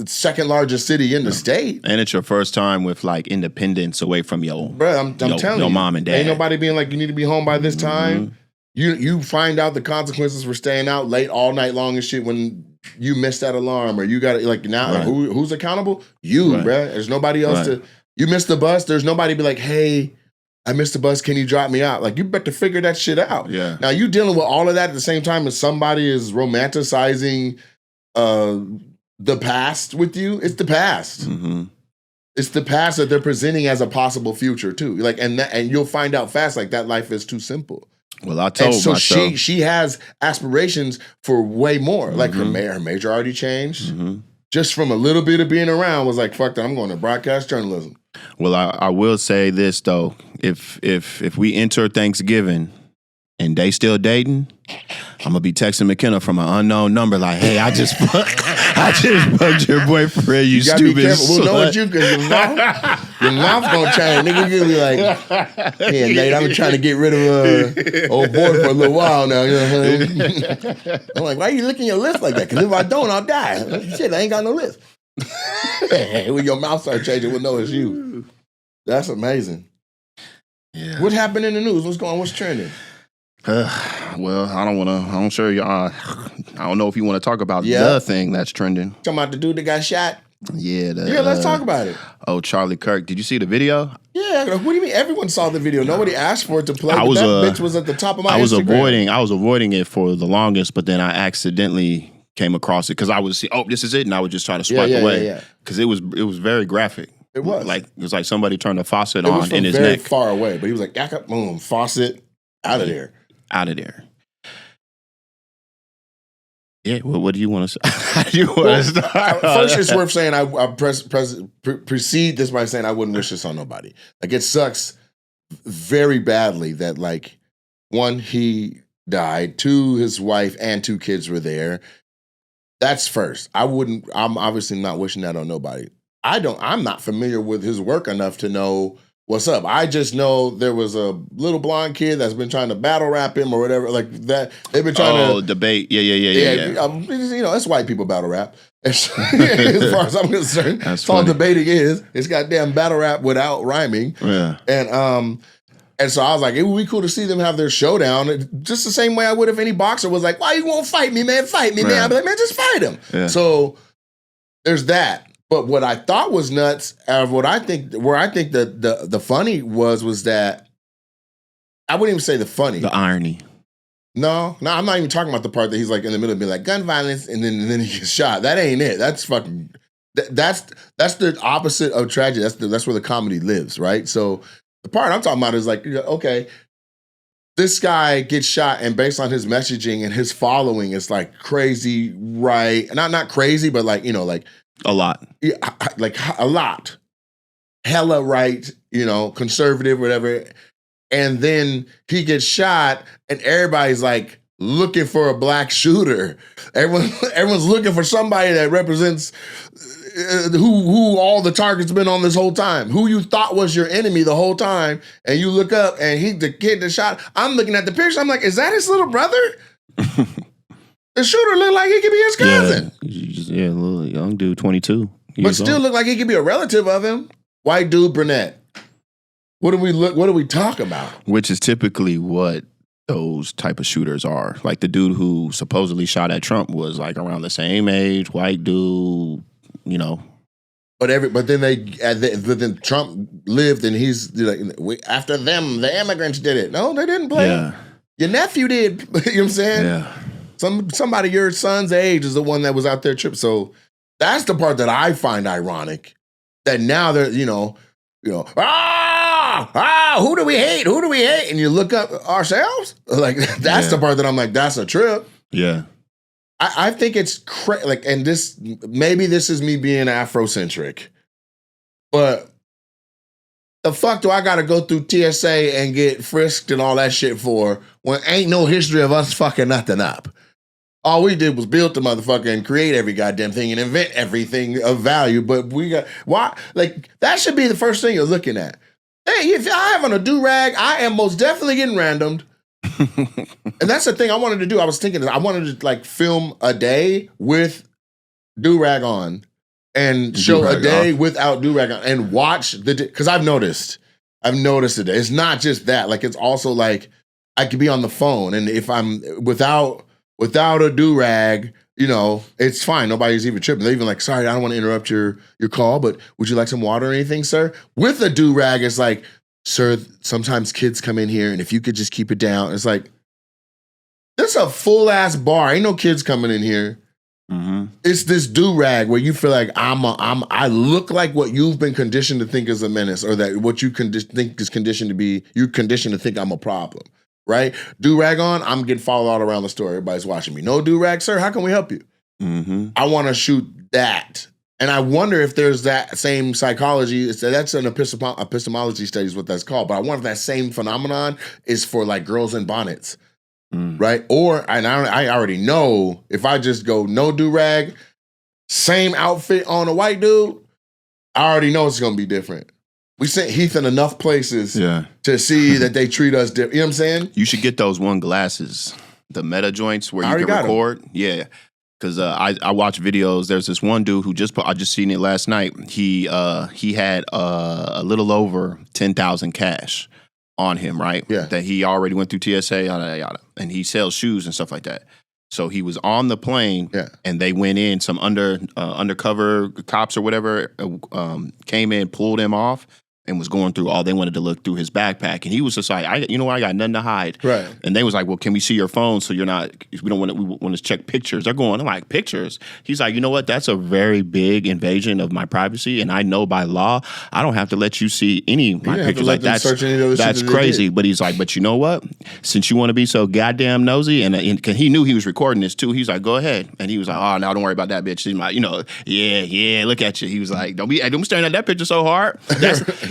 second largest city in the state. And it's your first time with like independence away from your telling you, mom and dad. Ain't nobody being like, you need to be home by this time. Mm-hmm. You find out the consequences for staying out late all night long and shit when you missed that alarm or you got it like now right. Who's accountable? You, right. Bruh. There's nobody else to. You missed the bus. There's nobody to be like, hey, I missed the bus. Can you drop me out? Like you better figure that shit out. Yeah. Now you dealing with all of that at the same time as somebody is romanticizing the past with you. It's the past. Mm-hmm. It's the past that they're presenting as a possible future too. Like and you'll find out fast like that life is too simple. Well, I told so myself. she has aspirations for way more. Mm-hmm. Like her major already changed. Mm-hmm. Just from a little bit of being around was like, fuck that, I'm going to broadcast journalism. Well, I will say this though. If we enter Thanksgiving and they still dating, I'm gonna be texting McKenna from an unknown number like, hey, I just fucked your boyfriend, you stupid be careful. slut. We'll know what you, because your mouth gonna change. Nigga, you be like, yeah, Nate, I've been trying to get rid of old boy for a little while now. You know what I mean? I'm like, why are you licking your lips like that? Because if I don't, I'll die. Shit, I ain't got no lips. When your mouth starts changing, we'll know it's you. That's amazing. Yeah. What happened in the news? What's trending? Well, I don't know if you want to talk about the thing that's trending. Talking about the dude that got shot? Yeah. Let's talk about it. Oh, Charlie Kirk. Did you see the video? Yeah. What do you mean? Everyone saw the video. Nobody asked for it to play. That bitch was at the top of my Instagram. I was avoiding it for the longest, but then I accidentally came across it because I would see, oh, this is it, and I would just try to swipe away because it was very graphic. It was like somebody turned a faucet on in his neck. It was very far away, but he was like, boom, faucet, out of there. Out of there. Yeah, well, what do you want to say? How do you want to start? First, it's worth saying I precede this by saying I wouldn't wish this on nobody. Like, it sucks very badly that, like, one, he died, two, his wife and two kids were there. That's first. I'm obviously not wishing that on nobody. I'm not familiar with his work enough to know what's up. I just know there was a little blonde kid that's been trying to battle rap him or whatever, like that. They've been trying to debate. Yeah. It's white people battle rap. As far as I'm concerned, that's all debating is. It's goddamn battle rap without rhyming. Yeah. And so I was like, it would be cool to see them have their showdown, just the same way I would if any boxer was like, why you won't fight me, man? Fight me, man. I'd be like, man, just fight him. Yeah. So there's that. But what I thought was nuts, where I think the funny was that, I wouldn't even say the funny. The irony. No, I'm not even talking about the part that he's like in the middle of being like gun violence and then he gets shot. That ain't it. That's fucking, that's the opposite of tragedy. That's where the comedy lives, right? So the part I'm talking about is like, okay, this guy gets shot, and based on his messaging and his following, it's like crazy right. Not crazy, but like, like a lot. Yeah, like a lot. Hella right, conservative, whatever. And then he gets shot, and everybody's like looking for a black shooter. Everyone's looking for somebody that represents who all the targets been on this whole time, who you thought was your enemy the whole time, and you look up and the kid that shot. I'm looking at the picture. I'm like, is that his little brother? The shooter looked like he could be his cousin. Yeah, a little young dude, 22. But still look like he could be a relative of him. White dude, brunette. What do we talk about? Which is typically what those type of shooters are. Like the dude who supposedly shot at Trump was like around the same age, white dude, But then Trump lived, and he's like, after them, the immigrants did it. No, they didn't play. Yeah. Your nephew did. You know what I'm saying? Yeah. Somebody your son's age is the one that was out there tripping. So that's the part that I find ironic. That now they're, who do we hate? Who do we hate? And you look up ourselves. Like that's the part that I'm like, that's a trip. Yeah. I think it's and maybe this is me being Afrocentric, but the fuck do I got to go through TSA and get frisked and all that shit for when ain't no history of us fucking nothing up? All we did was build the motherfucker and create every goddamn thing and invent everything of value. But why? Like that should be the first thing you're looking at. Hey, if I have on a do-rag, I am most definitely getting randomed. And that's the thing I wanted to do. I was thinking I wanted to film a day with do-rag on and show a day without do-rag on and watch because I've noticed it. It's not just that. Like it's also like I could be on the phone, and if I'm without a do-rag, it's fine. Nobody's even tripping. They're even like, sorry, I don't want to interrupt your call, but would you like some water or anything, sir? With a do-rag, it's like, sir, sometimes kids come in here, and if you could just keep it down. It's like, this is a full-ass bar. Ain't no kids coming in here. Mm-hmm. It's this do-rag where you feel like I look like what you've been conditioned to think is a menace, or that what you think is conditioned to be, you're conditioned to think I'm a problem. Right? Do-rag on, I'm getting followed all around the store. Everybody's watching me. No do-rag, sir, how can we help you? Mm-hmm. I want to shoot that. And I wonder if there's that same psychology. That's an epistemology study is what that's called. But I wonder if that same phenomenon is for like girls in bonnets. Right? And I already know if I just go no do-rag, same outfit on a white dude, I already know it's going to be different. We sent Heath in enough places to see that they treat us different. You know what I'm saying? You should get those one glasses, the meta joints where you can record. Yeah. Because I watch videos. There's this one dude who I just seen it last night. He had a little over 10,000 cash on him, right? Yeah. That he already went through TSA, yada, yada, yada. And he sells shoes and stuff like that. So he was on the plane, and they went in. Some undercover cops or whatever came in, pulled him off, and was going through all. They wanted to look through his backpack, and he was just like, I got nothing to hide. Right. And they was like, well, can we see your phone so you're not? We want to check pictures. They're going, I'm like, pictures. He's like, you know what? That's a very big invasion of my privacy, and I know by law I don't have to let you see any of my pictures. Like that's crazy. But he's like, but you know what? Since you want to be so goddamn nosy, and he knew he was recording this too. He's like, go ahead. And he was like, oh no, don't worry about that bitch. He's like, yeah, look at you. He was like, don't be staring at that picture so hard.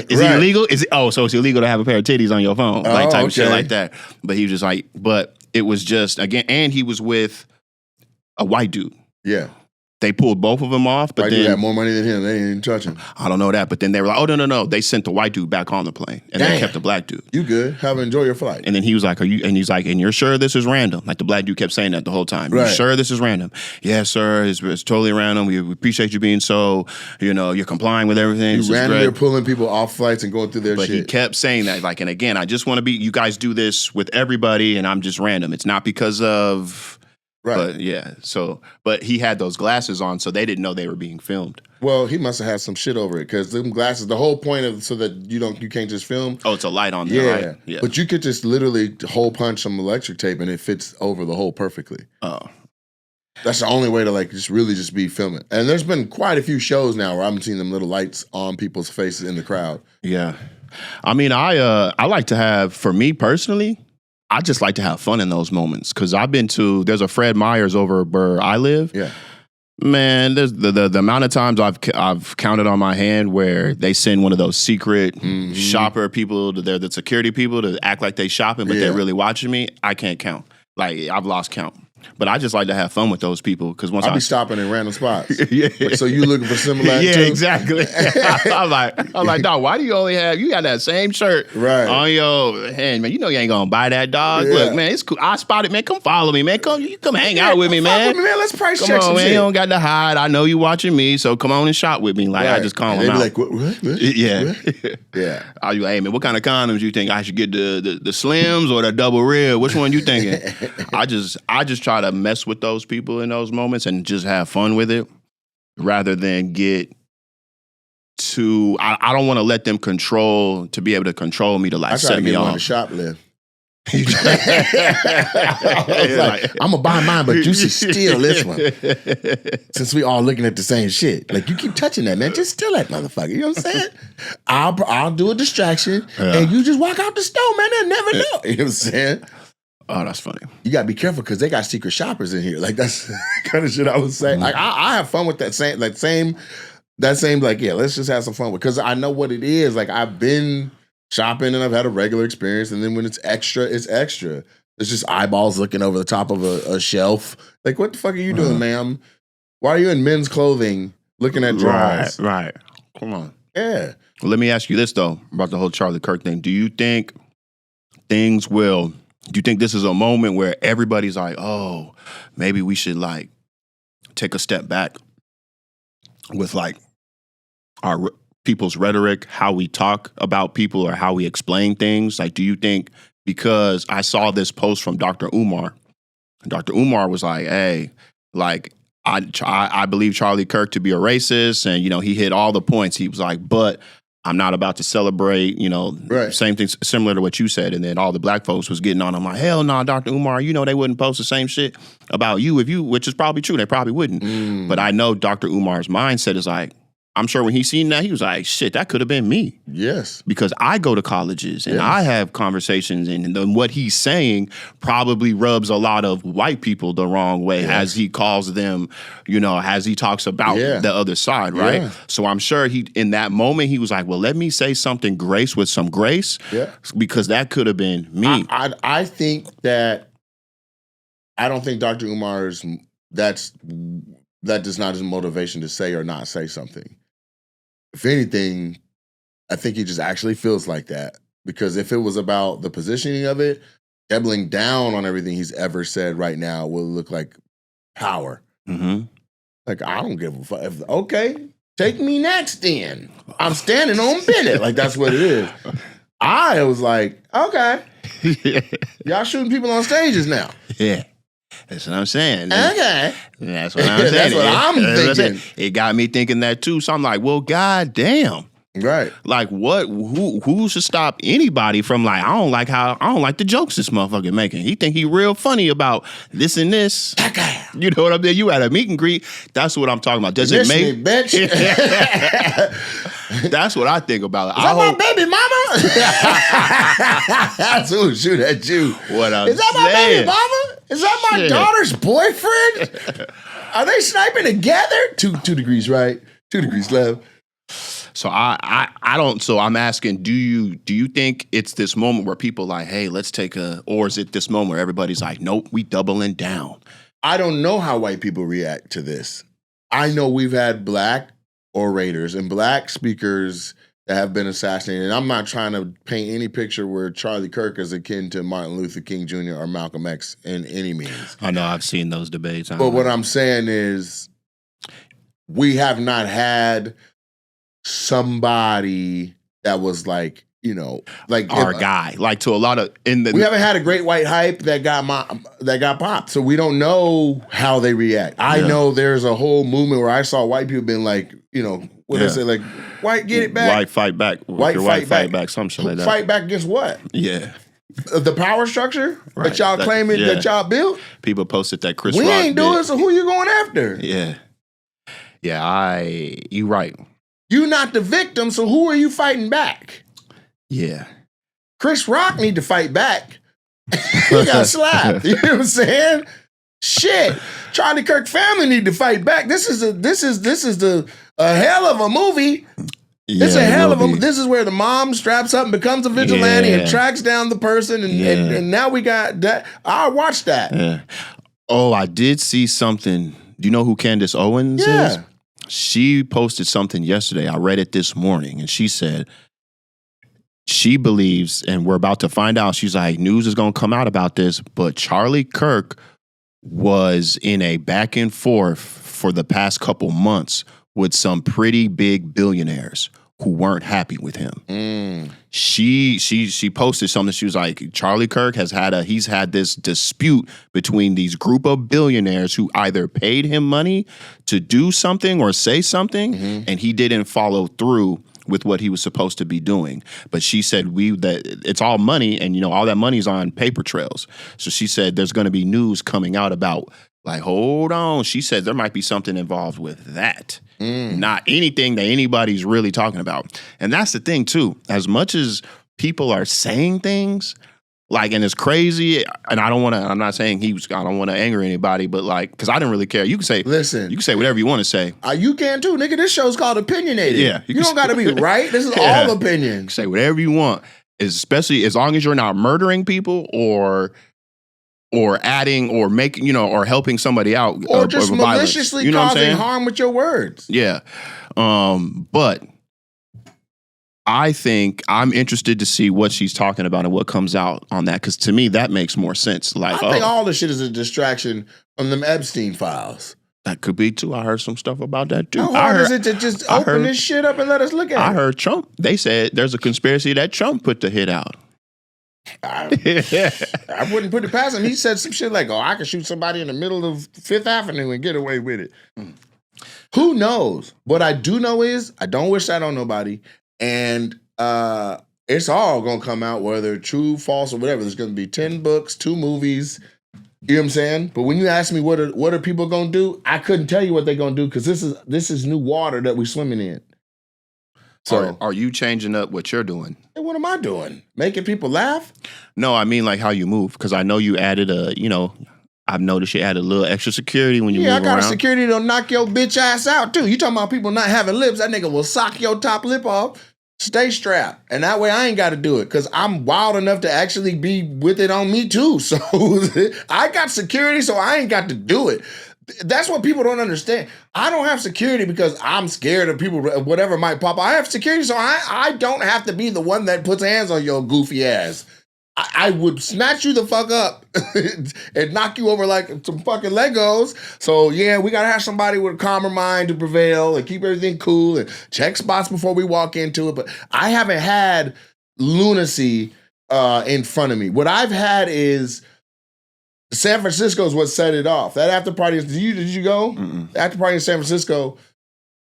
Is it illegal? So it's illegal to have a pair of titties on your phone, of shit like that. But he was just like, but it was just again, and he was with a white dude. Yeah. They pulled both of them off, but white dude had more money than him. They didn't even touch him. I don't know that, but then they were like, "Oh no!" They sent the white dude back on the plane, and they kept the black dude. You good? Enjoy your flight. And then he was like, "Are you?" And he's like, "And you're sure this is random?" Like the black dude kept saying that the whole time. Right. You sure this is random? Yes, sir. It's totally random. We appreciate you being so, you're complying with everything. You randomly pulling people off flights and going through their shit. But he kept saying that, like, and again, I just want to be. You guys do this with everybody, and I'm just random. It's not because of. Right. But yeah, but he had those glasses on, so they didn't know they were being filmed. Well, he must have had some shit over it because them glasses. The whole point of so that you can't just film. Oh, it's a light on there. Right? Yeah. But you could just literally hole punch some electric tape and it fits over the hole perfectly. Oh, that's the only way to just be filming. And there's been quite a few shows now where I've seen them little lights on people's faces in the crowd. Yeah, I mean, I like to have, for me personally, I just like to have fun in those moments because there's a Fred Meyer's over where I live. Yeah. Man, there's the amount of times I've counted on my hand where they send one of those secret shopper people, they're the security people to act like they shopping, but they're really watching me. I can't count. Like I've lost count. But I just like to have fun with those people because once I'll be stopping in random spots. So you looking for similar? Yeah, exactly. I'm like, dog, why do you got that same shirt on your hand, man? You know you ain't gonna buy that, dog. Yeah. Look, man, it's cool. I spotted, man. Come follow me, man. Come hang out with me, man. Let's price check some man. shit. You don't got to hide. I know you watching me, so come on and shop with me. Like I just call them out. Like, what? Yeah, yeah. Are you, hey man, what kind of condoms you think I should get? The slims or the double rib? Which one you thinking? I just try to mess with those people in those moments and just have fun with it rather than get too I don't want to let them be able to control me to like set me off. I try to get one to shoplift. I'm gonna buy mine, but you should steal this one. Since we all looking at the same shit. Like you keep touching that, man. Just steal that motherfucker. You know what I'm saying? I'll do a distraction and you just walk out the store, man. They'll never know. You know what I'm saying? Oh, that's funny. You gotta be careful because they got secret shoppers in here. Like that's the kind of shit I would say. Like I have fun with that same like, yeah, let's just have some fun with because I know what it is. Like I've been shopping and I've had a regular experience, and then when it's extra, it's extra. It's just eyeballs looking over the top of a shelf. Like, what the fuck are you doing, ma'am? Why are you in men's clothing looking at drawers? Right. Come on. Yeah. Well, let me ask you this though about the whole Charlie Kirk thing. Do you think this is a moment where everybody's like, oh, maybe we should like take a step back with like our people's rhetoric, how we talk about people or how we explain things? Like, do you think, because I saw this post from Dr. Umar was like, hey, like, I believe Charlie Kirk to be a racist. And, you know, he hit all the points. He was like, but I'm not about to celebrate, you know, same things similar to what you said. And then all the black folks was getting on him like, hell no, Dr. Umar, you know, they wouldn't post the same shit about you which is probably true. They probably wouldn't. But I know Dr. Umar's mindset is like, I'm sure when he seen that, he was like, shit, that could have been me. Yes. Because I go to colleges and I have conversations, and then what he's saying probably rubs a lot of white people the wrong way as he calls them, you know, as he talks about the other side, right? Yeah. So I'm sure in that moment, he was like, well, let me say something with some grace because that could have been me. I think that, I don't think Dr. Umar's, that is not his motivation to say or not say something. If anything, I think he just actually feels like that. Because if it was about the positioning of it, doubling down on everything he's ever said right now will look like power. Mm-hmm. Like, I don't give a fuck. Okay, take me next then. I'm standing on Bennett. Like, that's what it is. I was like, okay. Y'all shooting people on stages now. Yeah. That's what I'm saying. Okay. That's what I'm saying. That's what I'm thinking. It got me thinking that too. So I'm like, well, goddamn. Right. Like what? Who should stop anybody from like, I don't like the jokes this motherfucker making. He think he real funny about this and this. You know what I'm saying? You at a meet and greet. That's what I'm talking about. Does it make me, bitch? That's what I think about. Is that my baby mama? That's who shoot at you. What I'm Is that my baby mama? Is that my daughter's boyfriend? Are they sniping together? 2 degrees right, 2 degrees left. So I don't. So I'm asking, do you think it's this moment where people like, hey, let's take or is it this moment where everybody's like, nope, we doubling down? I don't know how white people react to this. I know we've had black orators and black speakers that have been assassinated. And I'm not trying to paint any picture where Charlie Kirk is akin to Martin Luther King Jr. or Malcolm X in any means. I know, I've seen those debates. But what I'm saying is we have not had somebody that was like, you know, like our guy, like to a lot of we haven't had a great white hype that got popped, so we don't know how they react. I know there's a whole movement where I saw white people being like, you know, what they say, like, white get it back, white fight back, white fight back, some shit like that. Fight back against what? Yeah. The power structure that y'all claiming that y'all built. People posted that Chris Rock ain't doing it, so who you going after? You right. You not the victim, so who are you fighting back? Yeah. Chris Rock need to fight back, He got slapped. You know what I'm saying? Shit. Charlie Kirk family need to fight back. This is a hell of a movie. It's a hell of a. This is where the mom straps up and becomes a vigilante and tracks down the person, and now we got that. I watched that. Yeah. Oh, I did see something. Do you know who Candace Owens is? She posted something yesterday. I read it this morning, and she said she believes, and we're about to find out. She's like, news is going to come out about this, but Charlie Kirk was in a back and forth for the past couple months with some pretty big billionaires who weren't happy with him. She posted something. She was like, Charlie Kirk he's had this dispute between these group of billionaires who either paid him money to do something or say something, and he didn't follow through with what he was supposed to be doing. But she said that it's all money, and all that money's on paper trails. So she said there's going to be news coming out about, like, hold on. She said there might be something involved with that. Not anything that anybody's really talking about. And that's the thing too. As much as people are saying things, like, and it's crazy, and I'm not saying I don't want to anger anybody, but like, because I didn't really care. You can say, listen, you can say whatever you want to say. You can too, nigga. This show's called Opinionated. Yeah. You don't got to be right. This is all opinion. You can say whatever you want, especially as long as you're not murdering people or adding or making, or helping somebody out. Or just maliciously causing harm with your words. Yeah. But I think I'm interested to see what she's talking about and what comes out on that. Because to me, that makes more sense. Like, I think all this shit is a distraction from them Epstein files. That could be too. I heard some stuff about that too. How hard is it to just open this shit up and let us look at it? I heard Trump. They said there's a conspiracy that Trump put the hit out. I wouldn't put it past him. He said some shit like, I could shoot somebody in the middle of Fifth Avenue and get away with it. Who knows? What I do know is I don't wish that on nobody. And it's all going to come out, whether true, false, or whatever. There's going to be 10 books, 2 movies. You know what I'm saying? But when you ask me what are people going to do, I couldn't tell you what they're going to do because this is new water that we're swimming in. So are you changing up what you're doing? Hey, what am I doing? Making people laugh? No, I mean like how you move. Because I know you added I've noticed you added a little extra security when you move around. Yeah, I got a security that'll knock your bitch ass out too. You talking about people not having lips, that nigga will sock your top lip off. Stay strapped. And that way I ain't got to do it because I'm wild enough to actually be with it on me too. So I got security, so I ain't got to do it. That's what people don't understand. I don't have security because I'm scared of people, whatever might pop. I have security, so I don't have to be the one that puts hands on your goofy ass. I would snatch you the fuck up and knock you over like some fucking Legos. So yeah, we gotta have somebody with a calmer mind to prevail and keep everything cool and check spots before we walk into it. But I haven't had lunacy in front of me. What I've had is San Francisco is what set it off. That after party, did you go? The after party in San Francisco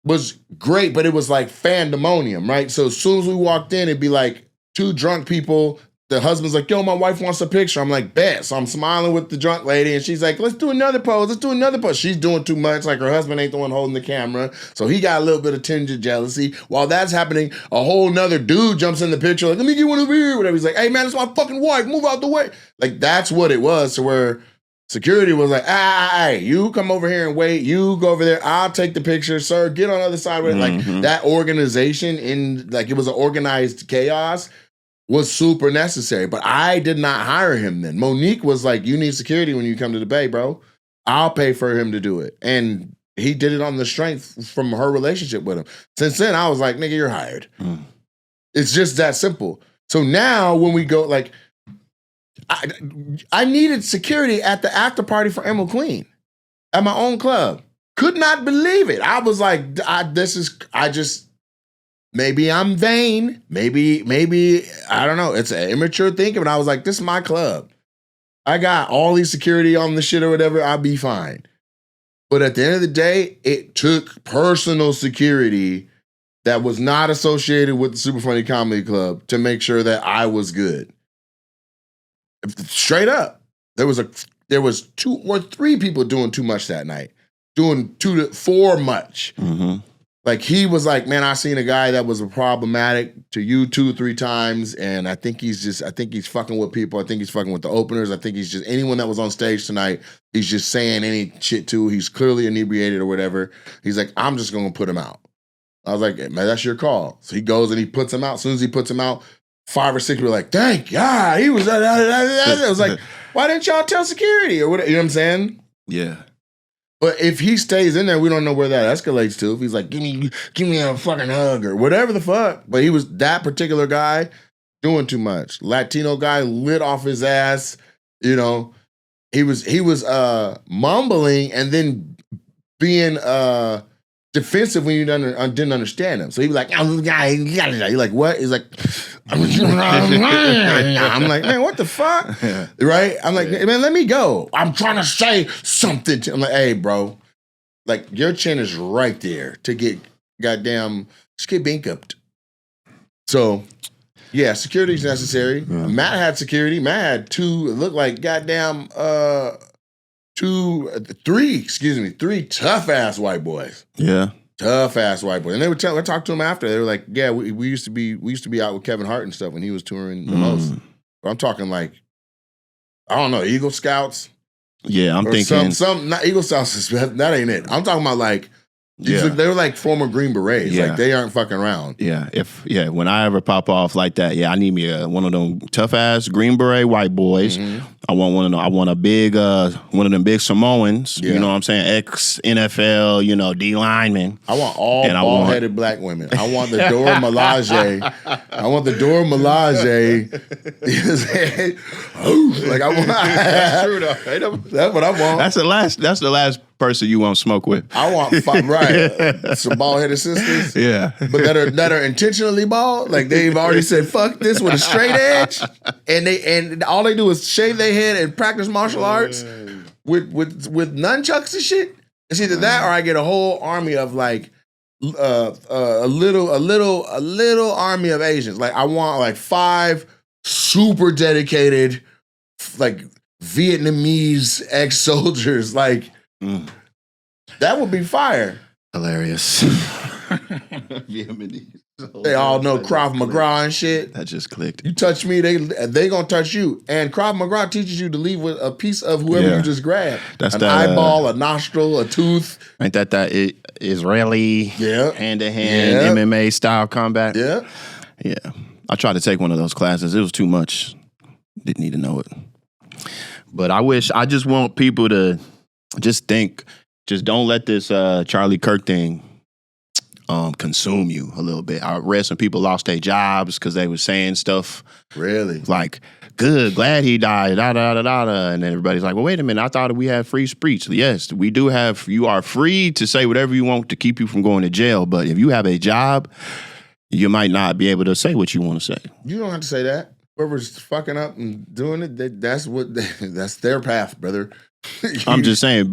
was great, but it was like pandemonium, right? So as soon as we walked in, it'd be like 2 drunk people. The husband's like, yo, my wife wants a picture. I'm like, bet. So I'm smiling with the drunk lady, and she's like, let's do another pose. Let's do another pose. She's doing too much. Like, her husband ain't the one holding the camera. So he got a little bit of tinge of jealousy. While that's happening, a whole nother dude jumps in the picture, like, let me get one over here. Whatever. He's like, hey, man, that's my fucking wife. Move out the way. Like, that's what it was. So where security was like, you come over here and wait. You go over there. I'll take the picture. Sir, get on the other side. Like, that organization it was an organized chaos was super necessary, but I did not hire him then. Monique was like, you need security when you come to the Bay, bro. I'll pay for him to do it. And he did it on the strength from her relationship with him. Since then, I was like, nigga, you're hired. It's just that simple. So now when we go, like, I needed security at the after party for Emerald Queen at my own club. Could not believe it. I was like, maybe I'm vain. Maybe, I don't know. It's an immature thinking, but I was like, this is my club. I got all these security on the shit or whatever. I'll be fine. But at the end of the day, it took personal security that was not associated with the Super Funny Comedy Club to make sure that I was good. Straight up. There was 2 or 3 people doing too much that night. Doing 2 to 4 much. Like he was like, man, I seen a guy that was problematic to you 2 or 3 times, and I think he's fucking with people. I think he's fucking with the openers. I think he's just anyone that was on stage tonight. He's just saying any shit to. He's clearly inebriated or whatever. He's like, I'm just gonna put him out. I was like, man, that's your call. So he goes and he puts him out. As soon as he puts him out, 5 or 6 were like, thank God he was. It was like, why didn't y'all tell security or whatever? You know what I'm saying? Yeah. But if he stays in there, we don't know where that escalates to. If he's like, give me a fucking hug or whatever the fuck. But he was that particular guy doing too much. Latino guy lit off his ass. You know, he was mumbling and then being defensive when you didn't understand him. So he was like, you're like, what? He's like, I'm like, man, what the fuck? Right? I'm like, man, let me go. I'm trying to say something. I'm like, hey, bro, like your chin is right there to get goddamn skibinked. So, yeah, security is necessary. Yeah. Matt had security. Matt had 2, it looked like goddamn, 3 tough-ass white boys. Yeah. Tough-ass white boys. And they would talk to him after. They were like, yeah, we used to be out with Kevin Hart and stuff when he was touring the most. But I'm talking like, I don't know, Eagle Scouts? Yeah, I'm thinking. Some not Eagle Scouts, that ain't it. I'm talking about like, they were like former Green Berets. Yeah. Like they aren't fucking around. Yeah, when I ever pop off like that, I need me one of them tough ass Green Beret white boys. Mm-hmm. I want one of them. I want a big one of them big Samoans. Yeah. You know what I'm saying? Ex NFL, D lineman. I want all bald headed black women. I want the Dora Milaje. I want the Dora Milaje. Like I want. That's true though. That's what I want. That's the last person you want to smoke with. I want some bald headed sisters. Yeah, but that are intentionally bald. Like they've already said fuck this with a straight edge, and all they do is shave their head and practice martial arts with nunchucks and shit. It's either that or I get a whole army of like a little army of Asians. Like I want like 5 super dedicated like Vietnamese ex-soldiers. Like that would be fire. Hilarious. Vietnamese. They all know Krav Maga and shit. That just clicked. You touch me, they gonna touch you. And Krav Maga teaches you to leave with a piece of whoever you just grabbed. That's an eyeball, a nostril, a tooth. Ain't that Israeli hand-to-hand MMA style combat? Yeah. Yeah. I tried to take one of those classes. It was too much. Didn't need to know it. But I just want people to just think, just don't let this Charlie Kirk thing consume you a little bit. I read some people lost their jobs because they were saying stuff. Really? Like, good, glad he died, da-da-da-da-da. And then everybody's like, well, wait a minute, I thought we had free speech. Yes, we do have, you are free to say whatever you want to keep you from going to jail. But if you have a job, you might not be able to say what you want to say. You don't have to say that. Whoever's fucking up and doing it, that's their path, brother. I'm just saying,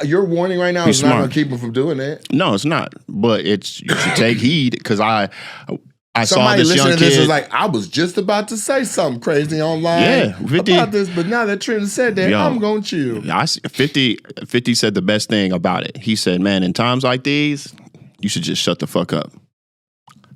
your warning right now is not going to keep them from doing that. No, it's not. But you should take heed because I saw this young kid. Somebody listening to this is like, I was just about to say something crazy online about this, but now that Trent said that, I'm going to chill. 50 said the best thing about it. He said, man, in times like these, you should just shut the fuck up.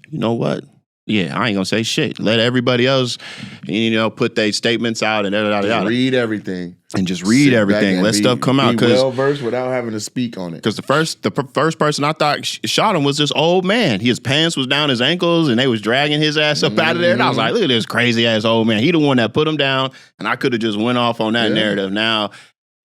You know what? Yeah, I ain't gonna say shit. Let everybody else, put their statements out and read everything. And just read everything. Let stuff come out. Be well versed without having to speak on it. Because the first person I thought shot him was this old man. His pants was down his ankles and they was dragging his ass up out of there. And I was like, look at this crazy ass old man. He the one that put him down. And I could have just went off on that narrative. Now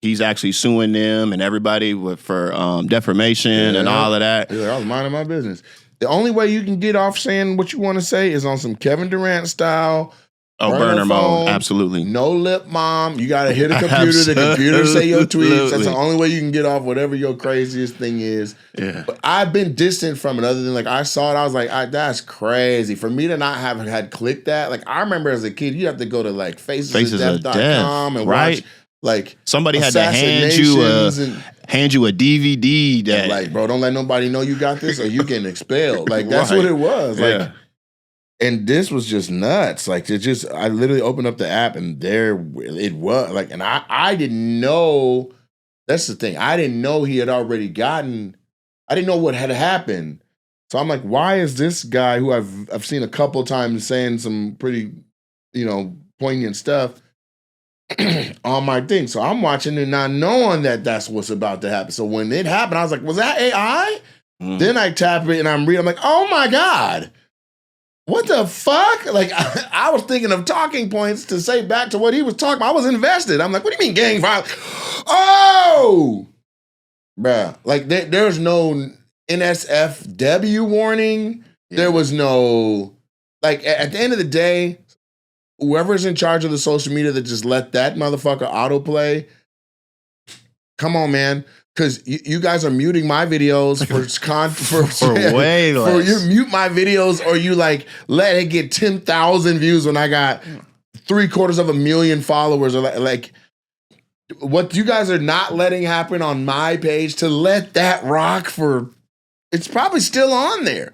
he's actually suing them and everybody for defamation and all of that. I was minding my business. The only way you can get off saying what you want to say is on some Kevin Durant style. Burner mode, absolutely. No lip mom. You got to hit a computer. The computer say your tweets. That's the only way you can get off whatever your craziest thing is. Yeah. But I've been distant from it other than like I saw it. I was like, that's crazy. For me to not have had clicked that. Like I remember as a kid, you have to go to like facesofdeath.com and watch like somebody had to hand you a DVD that like, bro, don't let nobody know you got this or you getting expelled. Like that's what it was. Like, and this was just nuts. Like I literally opened up the app and there it was. Like, and I didn't know. That's the thing. I didn't know he had already gotten I didn't know what had happened. So I'm like, why is this guy who I've seen a couple times saying some pretty, poignant stuff on my thing? So I'm watching it not knowing that that's what's about to happen. So when it happened, I was like, was that AI? Then I tap it and I'm reading. I'm like, oh my God. What the fuck? Like, I was thinking of talking points to say back to what he was talking about. I was invested. I'm like, what do you mean gang violence? Oh! Bruh. Like, there's no NSFW warning. Yeah. There was no... Like, at the end of the day, whoever's in charge of the social media that just let that motherfucker autoplay, come on, man. Because you guys are muting my videos for way less. For you mute my videos, or you like let it get 10,000 views when I got 750,000 followers, or like what you guys are not letting happen on my page to let that rock for. It's probably still on there.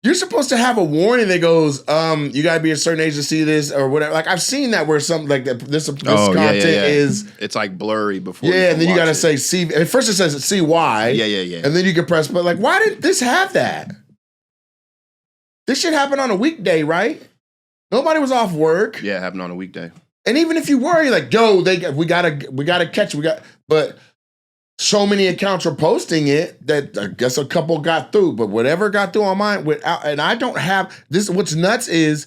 You're supposed to have a warning that goes, you gotta be a certain age to see this or whatever. Like I've seen that where something like that, this content is it's like blurry before. Yeah, and then you gotta say see. At first it says see why. Yeah. And then you can press. But like, why did this have that? This shit happened on a weekday, right? Nobody was off work. Yeah, it happened on a weekday. And even if you were, you're like, yo, we gotta catch. But so many accounts are posting it that I guess a couple got through, but whatever got through on mine without, and I don't have this. What's nuts is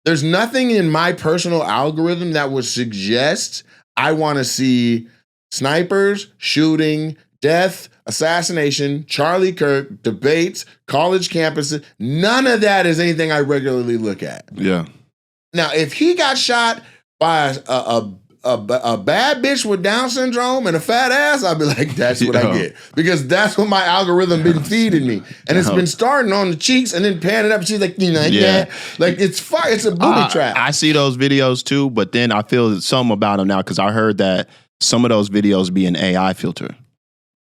there's nothing in my personal algorithm that would suggest I want to see snipers, shooting, death, assassination, Charlie Kirk, debates, college campuses. None of that is anything I regularly look at. Yeah. Now, if he got shot by a bad bitch with Down syndrome and a fat ass, I'd be like, that's what I get. Because that's what my algorithm been feeding me. And it's been starting on the cheeks and then panning up. And she's like, yeah. Like, it's a booby trap. I see those videos too, but then I feel something about them now because I heard that some of those videos be an AI filter.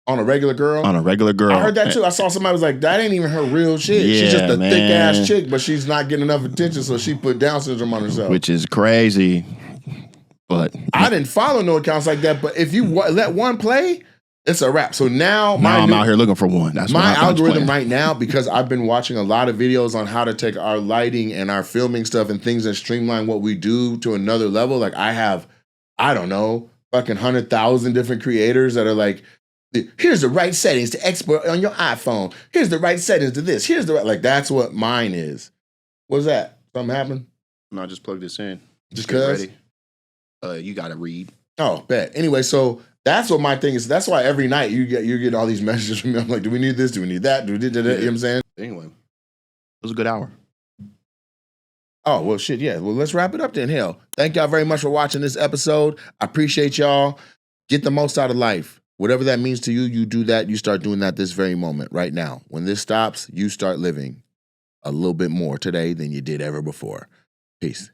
On a regular girl? On a regular girl. I heard that too. I saw somebody was like, that ain't even her real shit. Yeah, she's just a thick-ass chick, but she's not getting enough attention, so she put Down syndrome on herself. Which is crazy. But I didn't follow no accounts like that. But if you let one play, it's a wrap. So now I'm out here looking for one. That's my algorithm right now, because I've been watching a lot of videos on how to take our lighting and our filming stuff and things that streamline what we do to another level. Like I have, I don't know, fucking 100,000 different creators that are like, here's the right settings to export on your iPhone. Here's the right settings to this. Here's the right, like that's what mine is. What's that? Something happened? No, I just plugged this in. Just cause? You got to read. Oh, bet. Anyway, so that's what my thing is. That's why every night you get all these messages from me. I'm like, do we need this? Do we need that? You know what I'm saying? Anyway, it was a good hour. Oh, well, shit, yeah. Well, let's wrap it up then. Hell, thank y'all very much for watching this episode. I appreciate y'all. Get the most out of life. Whatever that means to you, you do that. You start doing that this very moment, right now. When this stops, you start living a little bit more today than you did ever before. Peace.